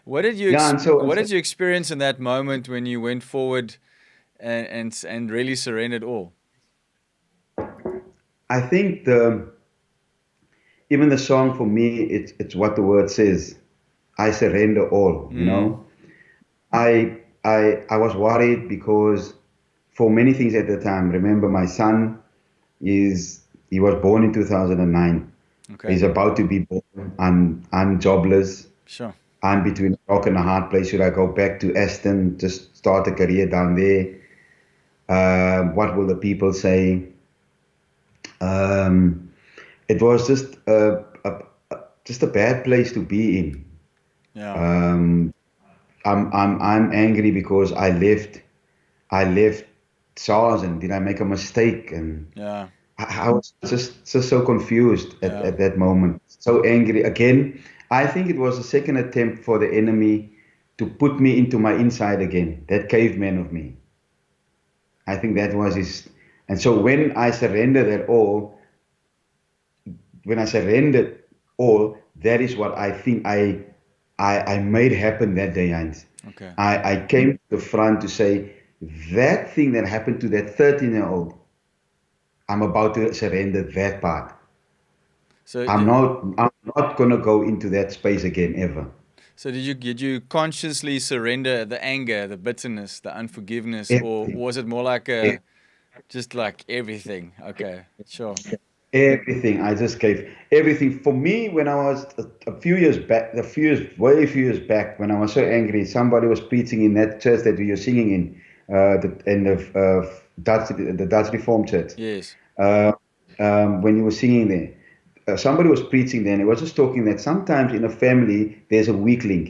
What did you Yeah, what did you experience in that moment when you went forward and really surrendered all? I think even the song for me, it's what the word says. I surrender all. Mm. I was worried because for many things at the time. Remember, my son he was born in 2009. Okay. He's about to be born. I'm jobless. Sure. I'm between a rock and a hard place. Should I go back to Ashton, just start a career down there? What will the people say? It was just a bad place to be in. Yeah. I'm angry because I left SARS and did I make a mistake? And Yeah. I was just so confused Yeah. at that moment, so angry. Again, I think it was a second attempt for the enemy to put me into my inside again, that caveman of me. I think that was his. And so when I surrendered at all, when I surrendered all, that is what I think I made happen that day, Heinz. Okay. I came to the front to say, that thing that happened to that 13-year-old, I'm about to surrender that part. So I'm not gonna go into that space again ever. so did you consciously surrender the anger, the bitterness, the unforgiveness, or Everything, was it more like e- a just like everything? Okay, sure. everything. I just gave everything. For me, when I was a few years back, way few years back, when I was so angry, somebody was preaching in that church that we were singing in the Dutch Reformed Church. Yes. Uh, when you were singing there, somebody was preaching there, and he was just talking that sometimes in a family there's a weak link,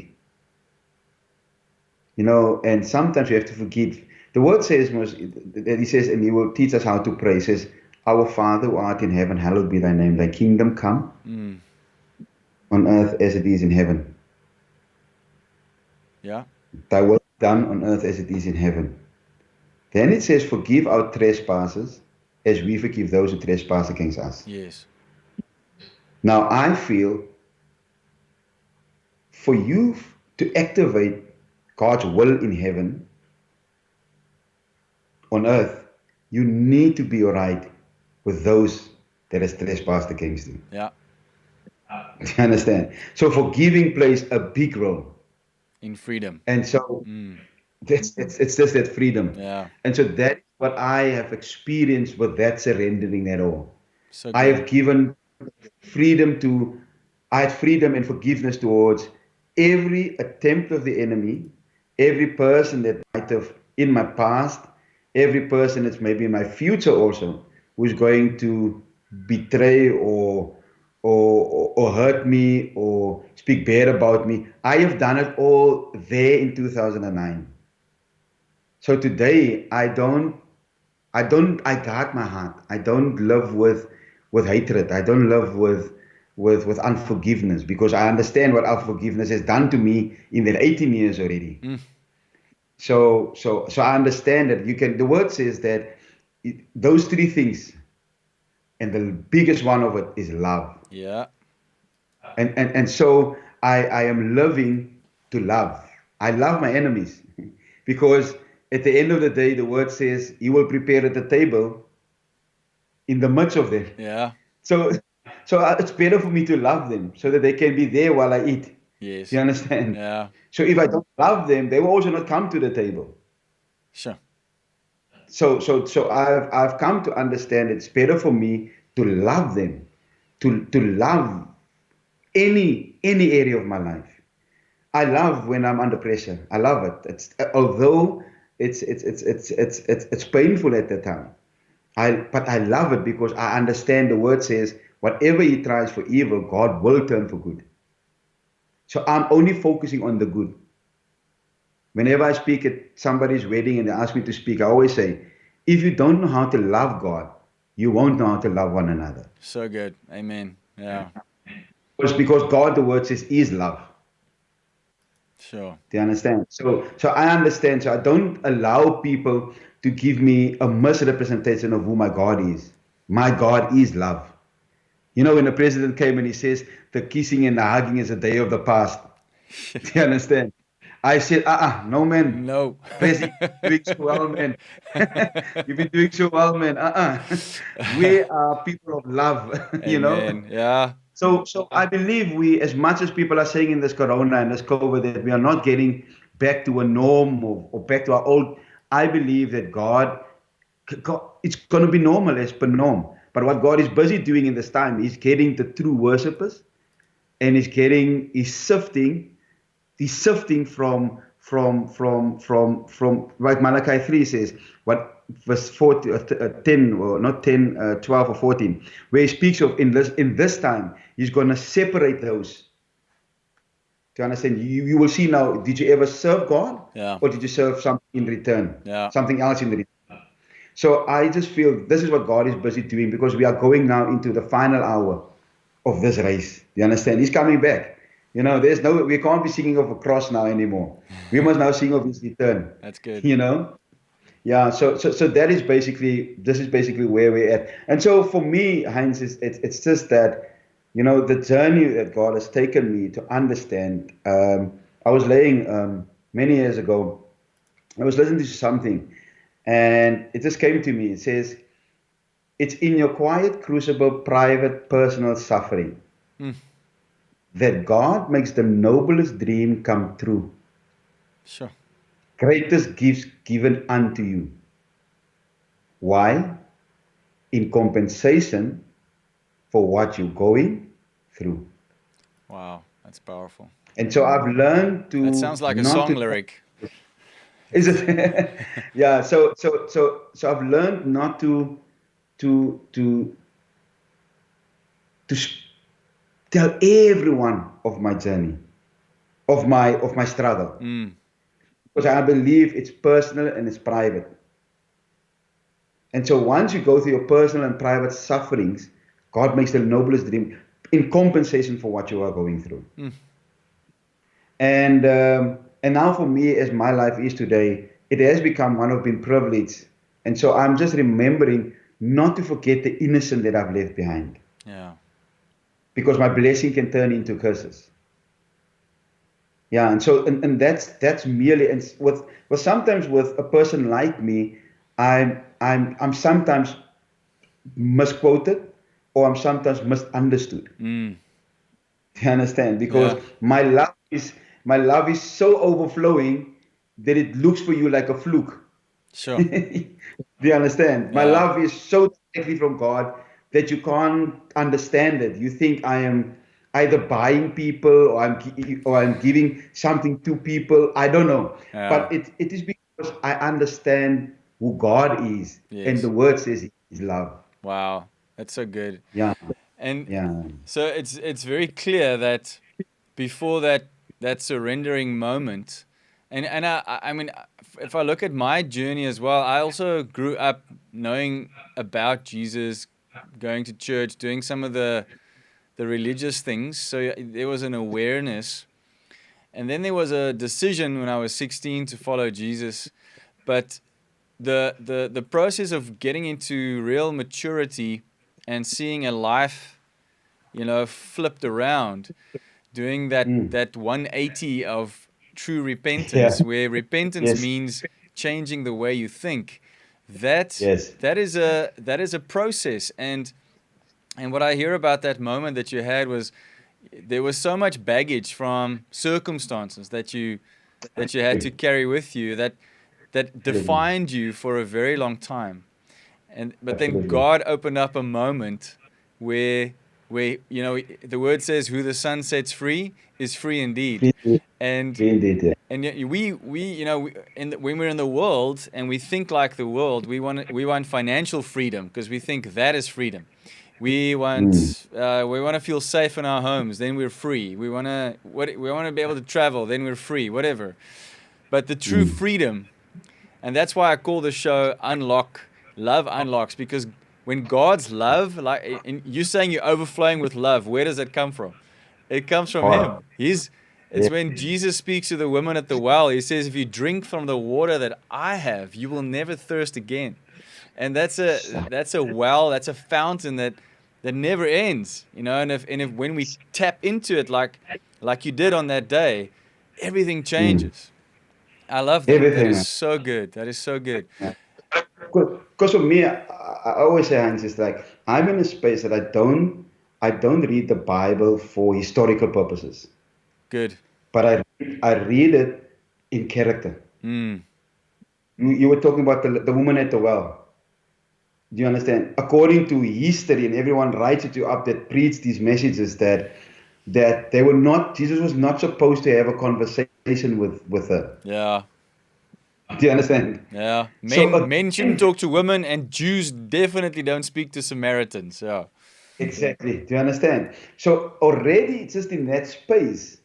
and sometimes you have to forgive. The word says that he says, and he will teach us how to pray. He says, "Our Father who art in heaven, hallowed be thy name. Thy kingdom come Mm. on earth as it is in heaven. Yeah. Thy will be done on earth as it is in heaven." Then it says, "Forgive our trespasses, as we forgive those who trespass against us." Yes. Now I feel for you to activate God's will in heaven on earth, you need to be all right with those that has trespassed against you. Yeah. Do you understand? So forgiving plays a big role. In freedom. And so Mm. it's just that freedom. Yeah. And so that is what I have experienced with that surrendering at all. So I good. have given freedom to, I had freedom and forgiveness towards every attempt of the enemy, every person that might have in my past, every person that's maybe in my future also, who's going to betray or hurt me or speak bad about me. I have done it all there in 2009. So today I guard my heart. I don't live with hatred. I don't live with unforgiveness because I understand what unforgiveness has done to me in that 18 years already. Mm. So I understand that the word says that those three things, and the biggest one of it is love. Yeah. And so I am loving to love. I love my enemies because at the end of the day, the word says he will prepare at the table in the midst of them. Yeah. So, so it's better for me to love them so that they can be there while I eat. Do you Yes. understand? Yeah. So if I don't love them, they will also not come to the table. Sure. So I've come to understand it's better for me to love them, to love any area of my life. I love when I'm under pressure. I love it. It's although it's painful at the time. But I love it because I understand the word says whatever he tries for evil, God will turn for good. So I'm only focusing on the good. Whenever I speak at somebody's wedding and they ask me to speak, I always say, if you don't know how to love God, you won't know how to love one another. So good. Amen. Yeah. It's because God, the word says, is love. Sure. Do you understand? So I understand. So I don't allow people to give me a misrepresentation of who my God is. My God is love. When the president came and he says the kissing and the hugging is a day of the past. Do you understand? I said, no, man. No. President, you're doing so well, man. You've been doing so well, man. We are people of love. Amen. Yeah. So I believe we, as much as people are saying in this corona and this COVID that we are not getting back to a norm or back to our old, I believe that God, it's going to be normal as per norm. But what God is busy doing in this time is getting the true worshippers, and he's sifting from like Malachi 3 says, what verse 10 or not 10, 12 or 14, where he speaks of in this time he's going to separate those. To understand, you will see now, did you ever serve God, Yeah. or did you serve something in return, Yeah. something else in return? So I just feel this is what God is busy doing, because we are going now into the final hour of this race. You understand? He's coming back. We can't be singing of a cross now anymore. We must now sing of his return. That's good. You know? Yeah, so this is basically where we're at. And so for me, Heinz, it's just that, the journey that God has taken me to understand. I was laying many years ago, I was listening to something, and it just came to me. It says, it's in your quiet, crucible, private, personal suffering Mm, that God makes the noblest dream come true. sure. Greatest gifts given unto you. Why? In compensation for what you're going through. Wow, that's powerful. And so I've learned That to sounds like a not song to. lyric. Is It's it? Yeah. So I've learned not to to to tell everyone of my journey, of my struggle, mm, because I believe it's personal and it's private. And so once you go through your personal and private sufferings, God makes the noblest dream in compensation for what you are going through. mm, And now for me, as my life is today, it has become one of being privileged. And so I'm just remembering not to forget the innocent that I've left behind, yeah. because my blessing can turn into curses. Yeah, and so and that's merely, and with sometimes with a person like me, I'm sometimes misquoted, or I'm sometimes misunderstood. Mm, You understand? Because yeah. my love is so overflowing that it looks for you like a fluke. Sure. Do you understand? My Yeah. love is so directly from God that you can't understand it. You think I am either buying people, or I'm giving something to people. I don't know. Yeah. But it is because I understand who God is, and the Yes. word says He is love. Wow. That's so good. Yeah, And yeah, so it's very clear that before that surrendering moment, and I mean, if I look at my journey as well, I also grew up knowing about Jesus, going to church, doing some of the religious things. So there was an awareness, and then there was a decision when I was 16 to follow Jesus. But the process of getting into real maturity and seeing a life, flipped around, doing mm, that 180 of true yeah, repentance, where repentance yes, means changing the way you think. That yes, that is a process, and what I hear about that moment that you had was there was so much baggage from circumstances that you had to carry with you that absolutely, defined you for a very long time. But then absolutely. God opened up a moment where the word says who the Son sets free is free indeed. Free, And free indeed, yeah. and yet when we're in the world and we think like the world, we want financial freedom because we think that is freedom. We Mm, want we want to feel safe in our homes, then we're free. We want to be able to travel, then we're free. Whatever. But the true mm. freedom, and that's why I call the show Unlock, Love Unlocks, because when God's love, like and you're saying you're overflowing with love, where does it come from? It comes from Heart, Him. It's yeah. when Jesus speaks to the woman at the well, He says, if you drink from the water that I have, you will never thirst again. And that's a well, that's a fountain that never ends, and if when we tap into it like you did on that day, everything Mm. changes. I love that. That Everything, is man. so good. That is so good. Yeah. Because for me, I always say, Hans, it's like I'm in a space that I don't read the Bible for historical purposes, Good. but I read it in character. Mm. You were talking about the woman at the well. Do you understand? According to history, and everyone writes it up that preach these messages that they were not. Jesus was not supposed to have a conversation with her. Yeah. Do you understand? Yeah. So Men shouldn't again, talk to women, and Jews definitely don't speak to Samaritans. Yeah. exactly. Do you understand? So already just in that space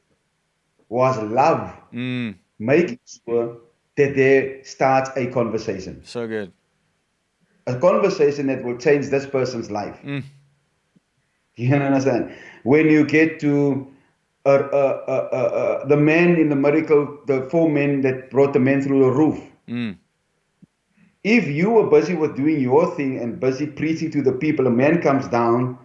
was love Mm. making sure that there starts a conversation. So good. a conversation that will change this person's life. Mm. You understand? When you get to the man in the miracle, the 4 men that brought the man through the roof. Mm. If you were busy with doing your thing and busy preaching to the people, a man comes down.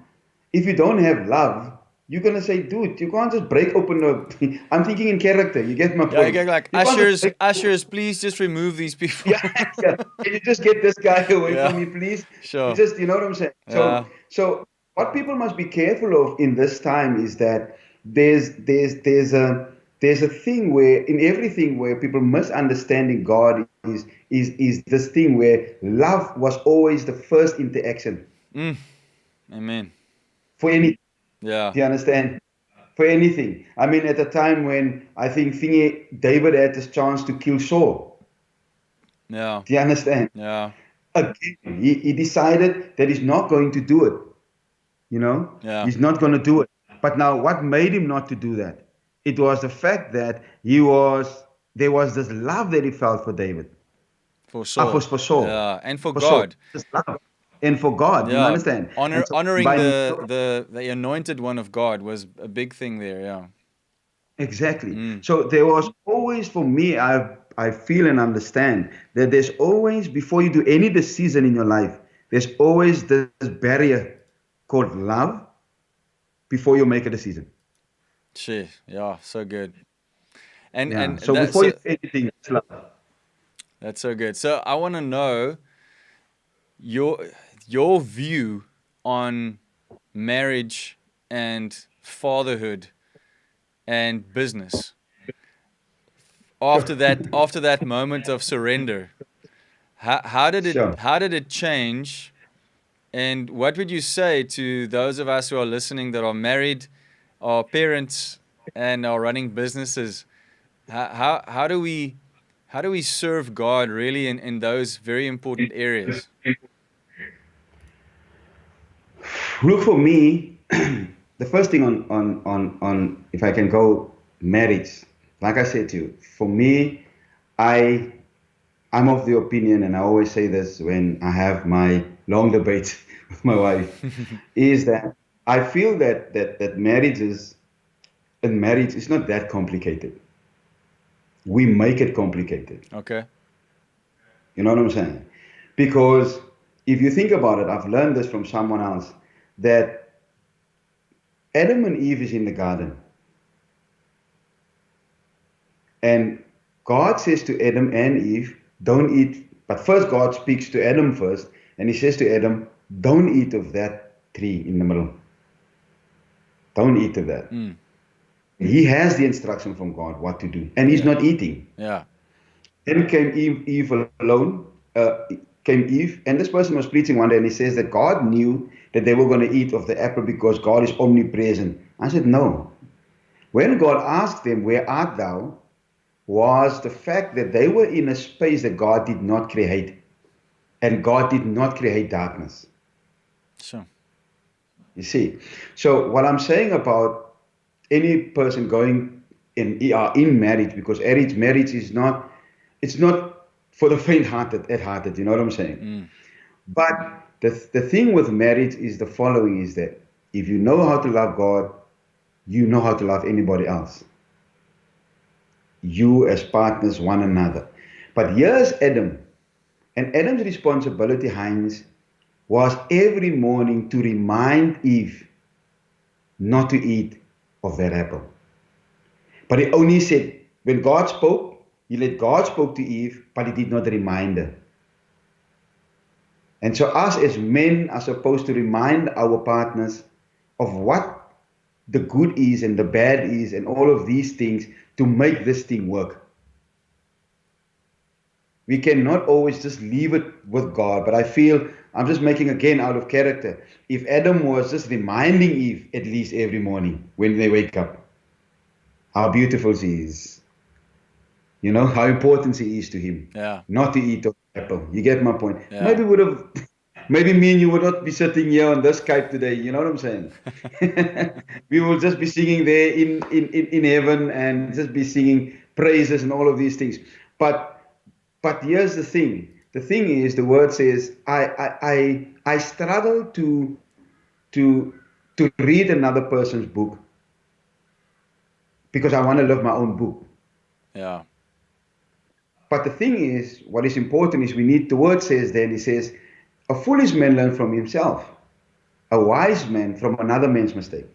If you don't have love, you're gonna say, dude, you can't just break open the. I'm thinking in character. You get my Yeah, you point. get like, You can't just break. ushers, please just remove these people. Yeah, yeah. Can you just get this guy away Yeah, from me, please? You sure. just, you know what I'm saying? Yeah. So what people must be careful of in this time is that there's a thing where in everything where people misunderstanding God is this thing where love was always the first interaction Mm. Amen. for any. Yeah. Do you understand? For anything. I mean, at the time when I think David had this chance to kill Saul. Yeah. Do you understand? Yeah. Again, he decided that he's not going to do it. You know, Yeah. he's not going to do it. But now, what made him not to do that? It was the fact that there was this love that he felt for David, For Saul. for Saul, Yeah. And for for Saul, God. this love, and for God. You Yeah. understand? And so Honoring by the anointed one of God was a big thing there. Yeah. exactly. Mm. So there was always for me. I feel and understand that there's always before you do any decision in your life, there's always this barrier called love before you make a decision. Shit. Yeah. So good. And Yeah. and So that before you so do anything, it's love. that's so good. So I want to know your your view on marriage and fatherhood and business after that moment of surrender. Sure. How did it change? And what would you say to those of us who are listening that are married, are parents, and are running businesses? How do we serve God really in those very important areas? Look for me, the first thing on if I can go marriage, like I said to you, for me, I I'm of the opinion, and I always say this when I have my long debates with my wife, is that I feel that marriage is not that complicated. We make it complicated. Okay. You know what I'm saying? Because if you think about it, I've learned this from someone else that Adam and Eve is in the garden. And God says to Adam and Eve, don't eat. But first, God speaks to Adam first, and he says to Adam, don't eat of that tree in the middle. Don't eat of that. Mm. He has the instruction from God what to do, and he's Yeah. not eating. Yeah. Then came Eve alone. Came Eve, and this person was preaching one day, and he says that God knew that they were going to eat of the apple because God is omnipresent. I said, no. When God asked them, where art thou? Was the fact that they were in a space that God did not create, and God did not create darkness. Sure. You see, so what I'm saying about any person going in marriage, because marriage is not, it's not for the faint-hearted. You know what I'm saying? Mm. But the thing with marriage is the following: is that if you know how to love God, you know how to love anybody else. You as partners, one another. But here's Adam. And Adam's responsibility, Heinz, was every morning to remind Eve not to eat of that apple. But he only said, when God spoke, he let God spoke to Eve, but he did not remind her. And so us as men are supposed to remind our partners of what the good is and the bad is and all of these things to make this thing work. We cannot always just leave it with God, but I feel I'm just making again out of character. If Adam was just reminding Eve at least every morning when they wake up how beautiful she is, you know, how important she is to him, Yeah. not to eat of the apple. You get my point? Yeah. Maybe me and you would not be sitting here on this Skype today. You know what I'm saying? We will just be singing there in heaven and just be singing praises and all of these things. But here's the thing. the thing is, the word says, I struggle to read another person's book because I want to live my own book. Yeah. But the thing is, what is important is the word says then, it says, a foolish man learns from himself, a wise man from another man's mistake.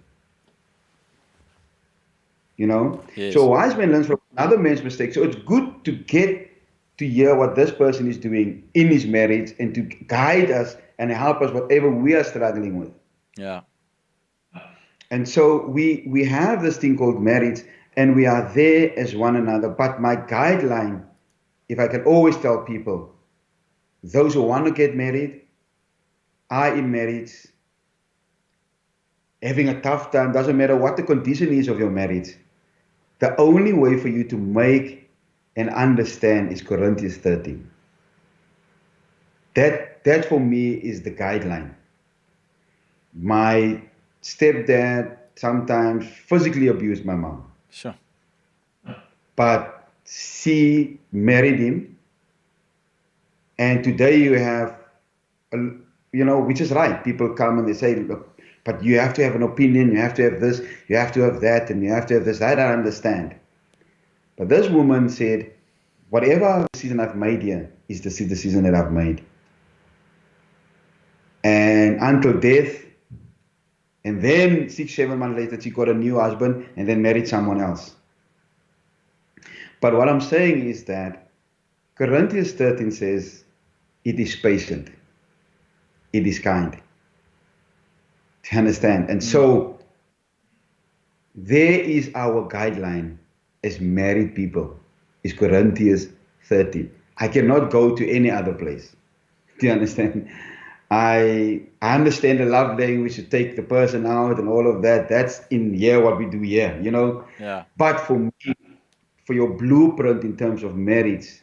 You know? So Yes. a wise man learns from another man's mistake. So it's good to get to hear what this person is doing in his marriage and to guide us and help us whatever we are struggling with. Yeah. And so we have this thing called marriage, and we are there as one another. But my guideline, if I can always tell people, those who want to get married are in marriage, having a tough time, doesn't matter what the condition is of your marriage. The only way for you to make and understand is Corinthians 13. That for me is the guideline. My stepdad sometimes physically abused my mom. Sure. But she married him, and today you have, which is right. People come and they say, look, but you have to have an opinion, you have to have this, you have to have that, and you have to have this. That I understand. But this woman said, whatever decision I've made here is the decision that I've made. And until death, and then 6-7 months later, she got a new husband and then married someone else. But what I'm saying is that Corinthians 13 says, it is patient, it is kind. Do you understand? And so there is our guideline as married people, is Corinthians 13. I cannot go to any other place. Do you understand? I understand the love language to take the person out and all of that. That's in here what we do here, Yeah. But for me, for your blueprint in terms of marriage,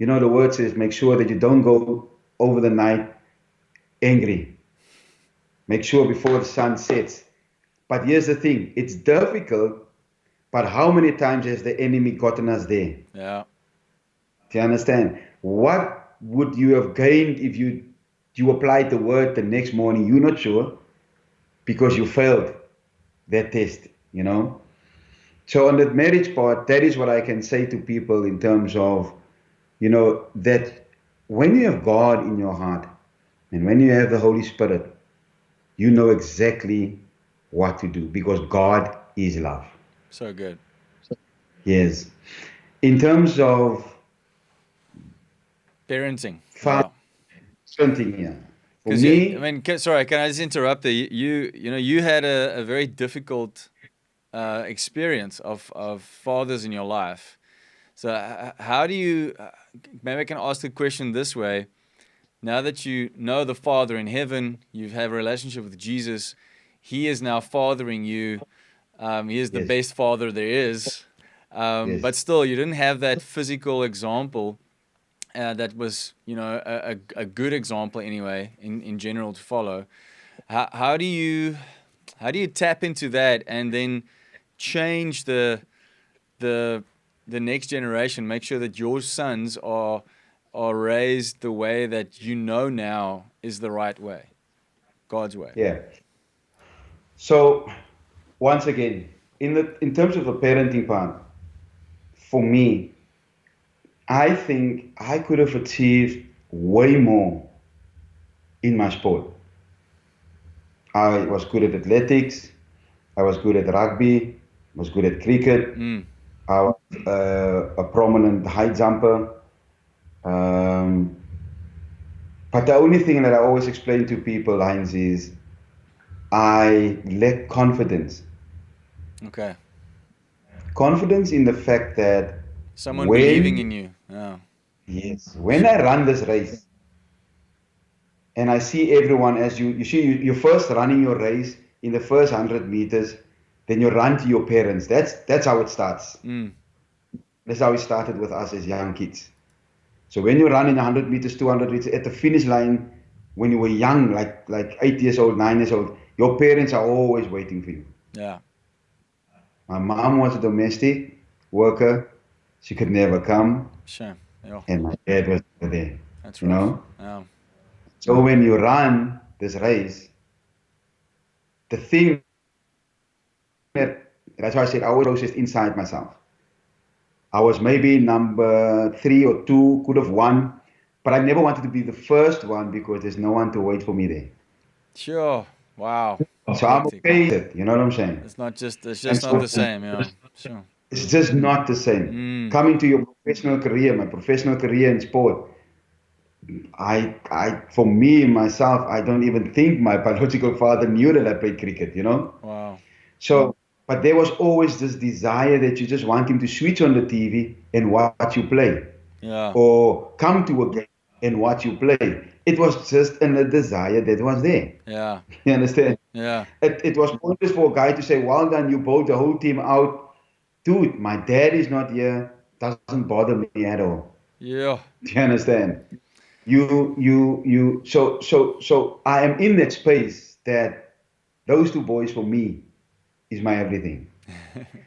the word says make sure that you don't go over the night angry. Make sure before the sun sets. But here's the thing, it's difficult, but how many times has the enemy gotten us there? Yeah. Do you understand? What would you have gained if you applied the word the next morning? You're not sure because you failed that test, So on that marriage part, that is what I can say to people in terms of, that when you have God in your heart and when you have the Holy Spirit, you know exactly what to do because God is love. So good. Yes. In terms of Parenting. Parenting, yeah. For me, sorry, can I just interrupt there? You had a very difficult experience of fathers in your life. So how do you? Maybe I can ask the question this way: now that you know the Father in heaven, you have a relationship with Jesus. He is now fathering you. He is the best father there is. But still, you didn't have that physical example. That was, a good example anyway, in general to follow. How do you tap into that and then change the next generation? Make sure that your sons are raised the way that now is the right way, God's way. Yeah. So once again, in terms of the parenting part, for me, I think I could have achieved way more in my sport. I was good at athletics. I was good at rugby. I was good at cricket. I was a prominent high jumper. But the only thing that I always explain to people, Heinz, is I lack confidence. Okay. Confidence in the fact that someone believing in you. Oh. Yes. When I run this race and I see everyone, as you first running your race in the first 100 meters, then you run to your parents. That's how it starts. That's how it started with us as young kids. So when you run in 100 meters, 200 meters, at the finish line, when you were young, like 8 years old, 9 years old, your parents are always waiting for you. Yeah. My mom was a domestic worker. She could never come. Sure. Yeah, and my dad was over there, that's you rough. know. Yeah. So when you run this race, the thing that's why I said I always processed inside myself. I was maybe number 3 or 2, could have won, but I never wanted to be the first one because there's no one to wait for me there. Sure. Wow. So I'm Hectic. okay with it, you know what I'm saying? It's And just not so the same. Yeah. Sure. it's just not the same. Mm. Coming to your professional career, my professional career in sport, for me, myself, I don't even think my biological father knew that I played cricket, you know? Wow. So, but there was always this desire that you just want him to switch on the TV and watch you play, Yeah. or come to a game and watch you play. It was just a desire that was there. Yeah. You understand? Yeah. It was pointless for a guy to say, well done, you bowled the whole team out. Dude, my dad is not here. Doesn't bother me at all. Yeah. Do you understand? So I am in that space that those two boys for me is my everything.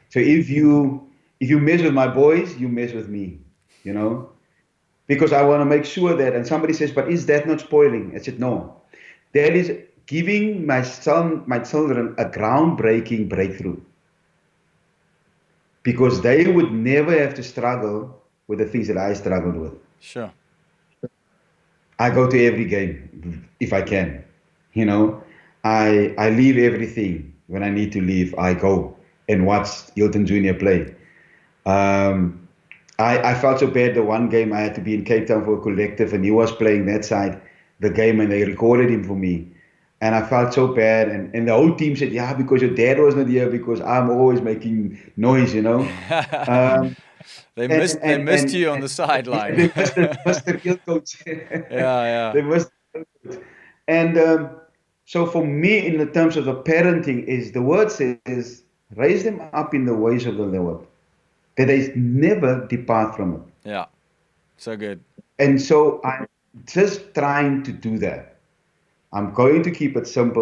So if you mess with my boys, you mess with me, you know, because I want to make sure that. And somebody says, but is that not spoiling? I said, no, that is giving my children a groundbreaking breakthrough, because they would never have to struggle with the things that I struggled with. Sure. I go to every game if I can. You know, I leave everything when I need to leave. I go and watch Hilton Junior play. Um, I felt so bad the one game I had to be in Cape Town for a collective, and he was playing that side the game, and they recorded him for me. And I felt so bad, and the whole team said, "Yeah, because your dad was not here, because I'm always making noise, you know." Um, They missed you on the sideline. they missed the real coach. Yeah. They missed the real coach. And so for me, in the terms of the parenting, is the word says, raise them up in the ways of the Lord, that they never depart from it. Yeah. So good. And so I'm just trying to do that. I'm going to keep it simple.